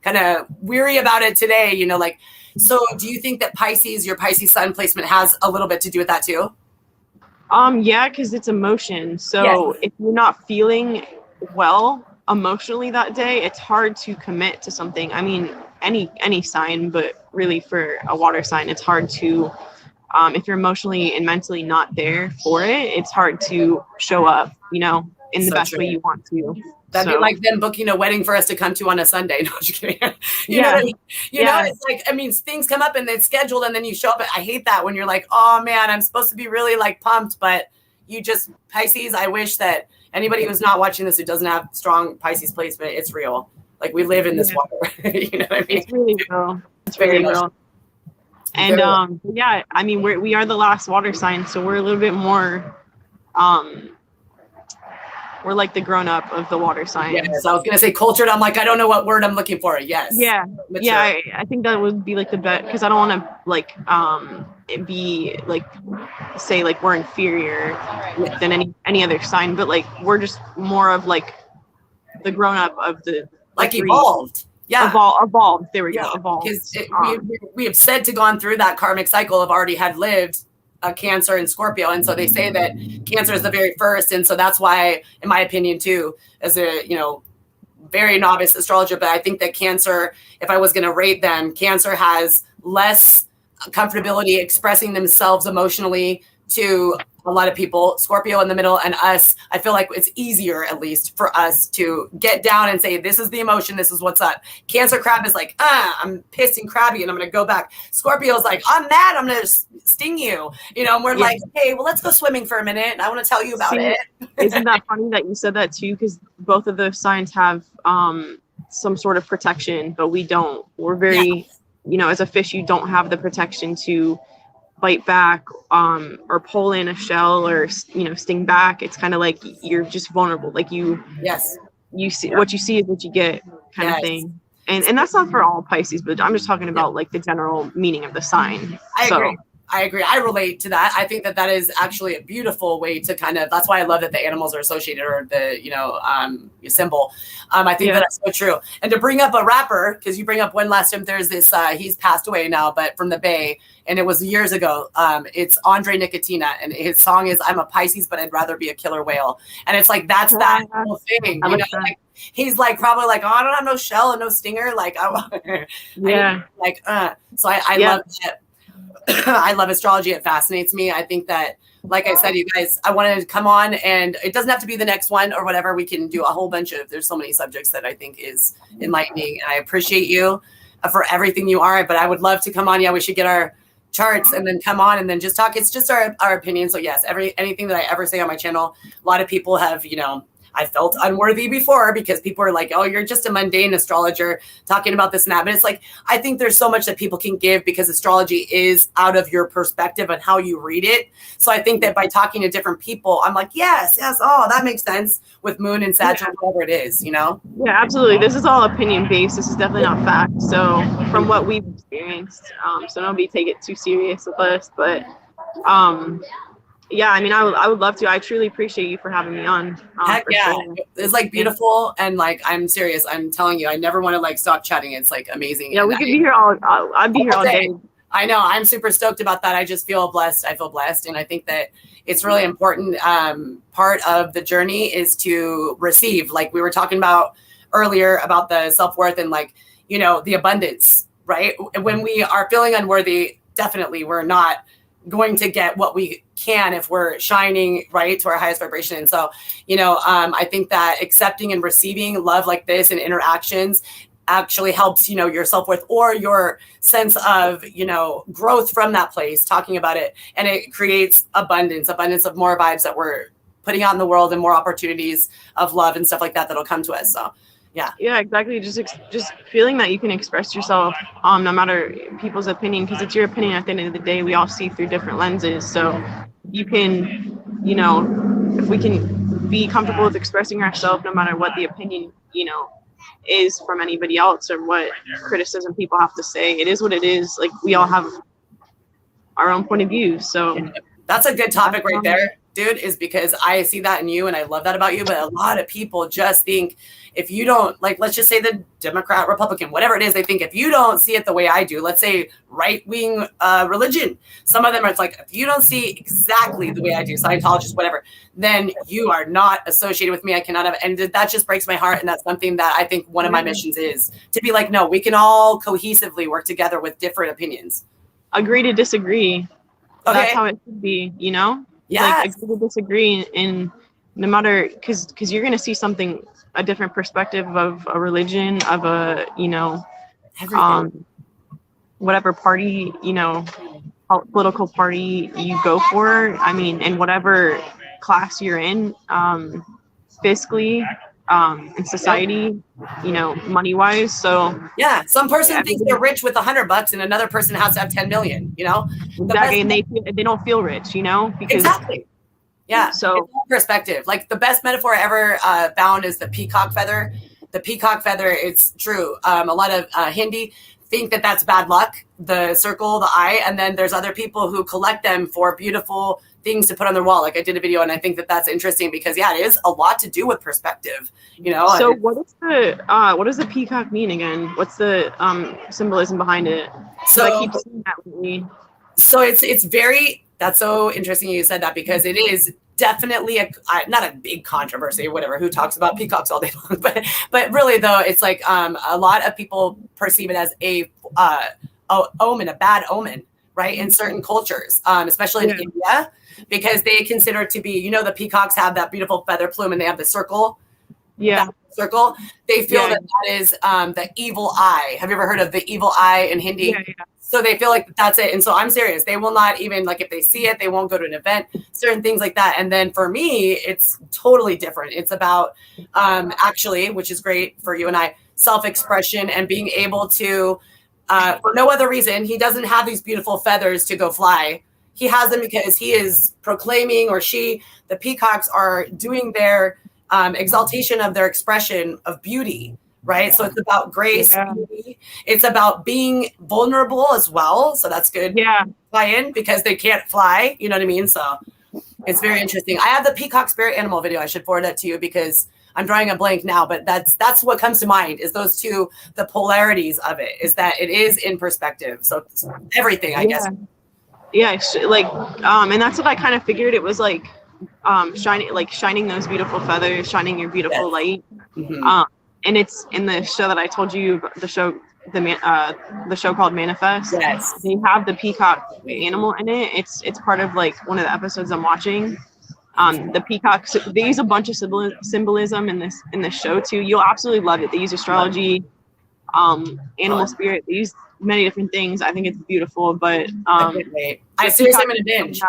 Speaker 1: kind of weary about it today, like, so do you think that your Pisces sun placement has a little bit to do with that too?
Speaker 2: Yeah, because it's emotion. So if you're not feeling well emotionally that day, it's hard to commit to something. I mean, any sign, but really for a water sign, it's hard to, if you're emotionally and mentally not there for it, it's hard to show up, in the best way you want to.
Speaker 1: That'd be like them booking a wedding for us to come to on a Sunday. No, just kidding. You know what I mean? It's like, I mean, things come up and it's scheduled and then you show up. I hate that when you're like, oh man, I'm supposed to be really like pumped, but you just, Pisces, I wish that anybody who's not watching this who doesn't have strong Pisces placement, it's real. Like we live in this water. You know what I mean?
Speaker 2: It's really real. It's very real. And I mean, we are the last water sign, so we're a little bit more we're like the grown up of the water signs.
Speaker 1: Yes, I was gonna say cultured. I'm like, I don't know what word I'm looking for. Yes.
Speaker 2: Yeah. Mature. Yeah. I think that would be like the best, because I don't want to like be like say like we're inferior than any other sign, but like we're just more of like the grown up of the
Speaker 1: like evolved. Yeah.
Speaker 2: Evolved. There we go. Evolved.
Speaker 1: Because we have said to gone through that karmic cycle of already had lived a Cancer and Scorpio. And so they say that Cancer is the very first. And so that's why, in my opinion too, as a, very novice astrologer, but I think that Cancer, if I was going to rate them, Cancer has less comfortability expressing themselves emotionally to a lot of people. Scorpio in the middle and us, I feel like it's easier, at least for us, to get down and say, this is the emotion, this is what's up. Cancer crab is like, I'm pissed and crabby and I'm going to go back. Scorpio is like, I'm mad, I'm going to sting you. And we're like, hey, well, let's go swimming for a minute. And I want to tell you about it.
Speaker 2: Isn't that funny that you said that too? Because both of those signs have some sort of protection, but we don't. We're very, as a fish, you don't have the protection to bite back or pull in a shell or sting back. It's kind of like you're just vulnerable, like you see what you see is what you get kind of thing. And that's not for all Pisces, but I'm just talking about like the general meaning of the sign.
Speaker 1: I agree. I relate to that. I think that is actually a beautiful way to kind of, that's why I love that the animals are associated, or the, symbol. I think that's so true. And to bring up a rapper, because you bring up one last time, there's this, he's passed away now, but from the Bay, and it was years ago. It's Andre Nicotina, and his song is "I'm a Pisces, but I'd rather be a killer whale." And it's like, that's that whole thing. Like, he's like, probably like, oh, I don't have no shell and no stinger. Like, so I love that. I love astrology. It fascinates me. I think that, like I said, you guys, I wanted to come on, and it doesn't have to be the next one or whatever. We can do a whole bunch of, there's so many subjects that I think is enlightening. And I appreciate you for everything you are, but I would love to come on. Yeah, we should get our charts and then come on and then just talk. It's just our opinion. So yes, anything that I ever say on my channel, a lot of people have, I felt unworthy before because people are like, oh, you're just a mundane astrologer talking about this and that. But it's like, I think there's so much that people can give because astrology is out of your perspective and how you read it. So I think that by talking to different people, I'm like, yes. Oh, that makes sense with moon and Saturn, whatever it is, Yeah,
Speaker 2: absolutely. This is all opinion based. This is definitely not fact. So from what we've experienced, so nobody take it too serious with us, but, yeah, I mean, I would love to. I truly appreciate you for having me on.
Speaker 1: Heck yeah. Sure. It's like beautiful. And like, I'm serious. I'm telling you, I never want to like stop chatting. It's like amazing.
Speaker 2: Yeah, we could be here I'd be here all day.
Speaker 1: I know. I'm super stoked about that. I just feel blessed. I feel blessed. And I think that it's really important. Part of the journey is to receive, like we were talking about earlier about the self-worth and like, the abundance, right? When we are feeling unworthy, definitely we're not going to get what we can if we're shining right to our highest vibration. And so, I think that accepting and receiving love like this and interactions actually helps, your self-worth or your sense of, growth from that place, talking about it. And it creates abundance of more vibes that we're putting out in the world and more opportunities of love and stuff like that that'll come to us. So yeah, exactly.
Speaker 2: Just feeling that you can express yourself no matter people's opinion, because it's your opinion. At the end of the day, we all see through different lenses. So you can, if we can be comfortable with expressing ourselves, no matter what the opinion, is from anybody else or what criticism people have to say, it is what it is. Like we all have our own point of view. So
Speaker 1: that's a good topic right there. dude, is because I see that in you and I love that about you. But a lot of people just think if you don't, like, let's just say the Democrat, Republican, whatever it is, they think if you don't see it the way I do, let's say right-wing religion, some of them are like, if you don't see exactly the way I do, Scientologists, whatever, then you are not associated with me. I cannot have, and that just breaks my heart. And that's something that I think one of my missions is to be like, no, we can all cohesively work together with different opinions.
Speaker 2: Agree to disagree.
Speaker 1: Okay.
Speaker 2: That's how it should be, you know?
Speaker 1: Yes.
Speaker 2: Like, agree to disagree, and no matter, because you're going to see something, a different perspective of a religion, of a, you know, whatever party, you know, political party you go for. I mean, and whatever class you're in, fiscally, in society, you know, money-wise. So
Speaker 1: yeah, some person thinks they're rich with $100 and another person has to have 10 million, you know?
Speaker 2: Exactly, and they don't feel rich, you know? Because
Speaker 1: exactly. Yeah,
Speaker 2: so
Speaker 1: it's all perspective. Like the best metaphor I ever found is the peacock feather. The peacock feather, it's true. A lot of Hindi think that that's bad luck, the circle, the eye, and then there's other people who collect them for beautiful things to put on their wall. Like I did a video, and I think that that's interesting because it is a lot to do with perspective, you know.
Speaker 2: So what does the peacock mean again? What's the symbolism behind it? So I keep seeing that lately.
Speaker 1: So it's very, that's so interesting you said that, because it is definitely not a big controversy or whatever, who talks about peacocks all day long, but really though, it's like a lot of people perceive it as a omen, a bad omen, right? In certain cultures, especially in India, because they consider it to be, you know, the peacocks have that beautiful feather plume and they have the circle.
Speaker 2: Yeah.
Speaker 1: Circle. They feel that is the evil eye. Have you ever heard of the evil eye in Hindi?
Speaker 2: Yeah.
Speaker 1: So they feel like that's it. And so I'm serious. They will not even, like, if they see it, they won't go to an event, certain things like that. And then for me, it's totally different. It's about actually, which is great for you and I, self-expression and being able to, for no other reason, he doesn't have these beautiful feathers to go fly. He has them because he is proclaiming, or the peacocks are doing their exaltation of their expression of beauty. Right. So it's about grace. Yeah. It's about being vulnerable as well. So that's good.
Speaker 2: Yeah.
Speaker 1: Fly in because they can't fly. You know what I mean? So it's very interesting. I have the peacock spirit animal video. I should forward that to you because I'm drawing a blank now, but that's what comes to mind is those two, the polarities of it, is that it is in perspective. So it's everything, I guess.
Speaker 2: Yeah. Like, and that's what I kind of figured. It was like, shining those beautiful feathers, shining your beautiful light.
Speaker 1: Mm-hmm.
Speaker 2: And it's in the show that I told you, the show called Manifest.
Speaker 1: Yes.
Speaker 2: They have the peacock animal in it. It's part of like one of the episodes I'm watching. The peacocks, they use a bunch of symbolism in this show too. You'll absolutely love it. They use astrology, animal spirit. They use many different things. I think it's beautiful. But
Speaker 1: I seriously am in a binge.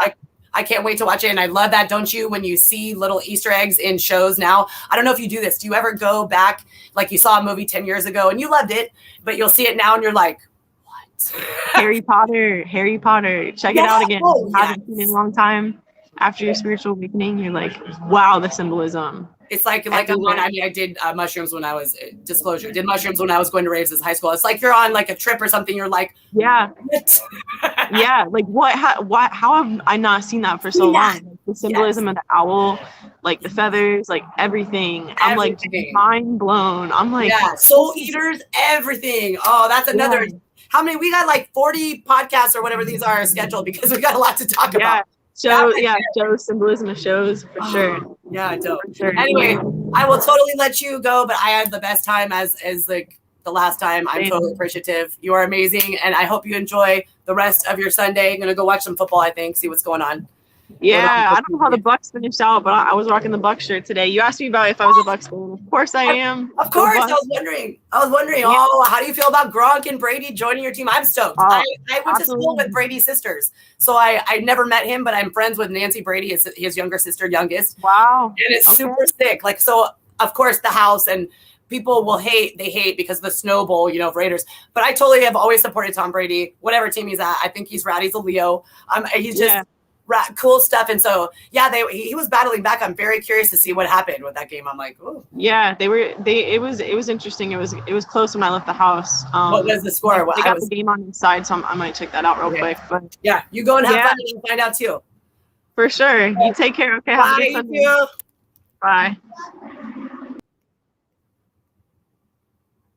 Speaker 1: I can't wait to watch it. And I love that. Don't you? When you see little Easter eggs in shows now, I don't know if you do this. Do you ever go back, like you saw a movie 10 years ago and you loved it, but you'll see it now and you're like, what?
Speaker 2: Harry Potter. Check it out again. Haven't seen it in a long time. After your spiritual awakening, you're like, wow, the symbolism.
Speaker 1: It's like I did mushrooms when I was, did mushrooms when I was going to raves as high school. It's like you're on like a trip or something. You're like,
Speaker 2: yeah. Yeah. Like how have I not seen that for so long? Like, the symbolism of the owl, like the feathers, like everything. I'm like mind blown. I'm like,
Speaker 1: soul eaters, everything. Oh, that's another, how many, we got like 40 podcasts or whatever these are scheduled because we got a lot to talk about.
Speaker 2: Show symbolism of shows for sure.
Speaker 1: Yeah, dope. Sure. Anyway, I will totally let you go, but I had the best time as like the last time. I'm totally appreciative. You are amazing, and I hope you enjoy the rest of your Sunday. I'm gonna go watch some football, I think, see what's going on.
Speaker 2: Yeah, I don't know how the Bucks finished out, but I was rocking the Bucks shirt today. You asked me about if I was a Bucks fan. Of course I am.
Speaker 1: Of course, I was wondering. Oh, how do you feel about Gronk and Brady joining your team? I'm stoked. I went to school with Brady's sisters, so I never met him, but I'm friends with Nancy Brady, his younger sister, youngest.
Speaker 2: Wow.
Speaker 1: And it's super sick. Like, so of course the house and people will hate because of the Snow Bowl, of Raiders. But I totally have always supported Tom Brady, whatever team he's at. I think he's rad. He's a Leo. He's just cool stuff. And so, he was battling back. I'm very curious to see what happened with that game. I'm like, ooh.
Speaker 2: Yeah, it was interesting. It was close when I left the house.
Speaker 1: What was the score?
Speaker 2: They got the game on inside, so I might check that out real quick. But
Speaker 1: yeah, you go and have fun and find out too.
Speaker 2: For sure. You take care. Okay. Have a
Speaker 1: Bye,
Speaker 2: good
Speaker 1: you
Speaker 2: Sunday.
Speaker 1: too.
Speaker 2: Bye.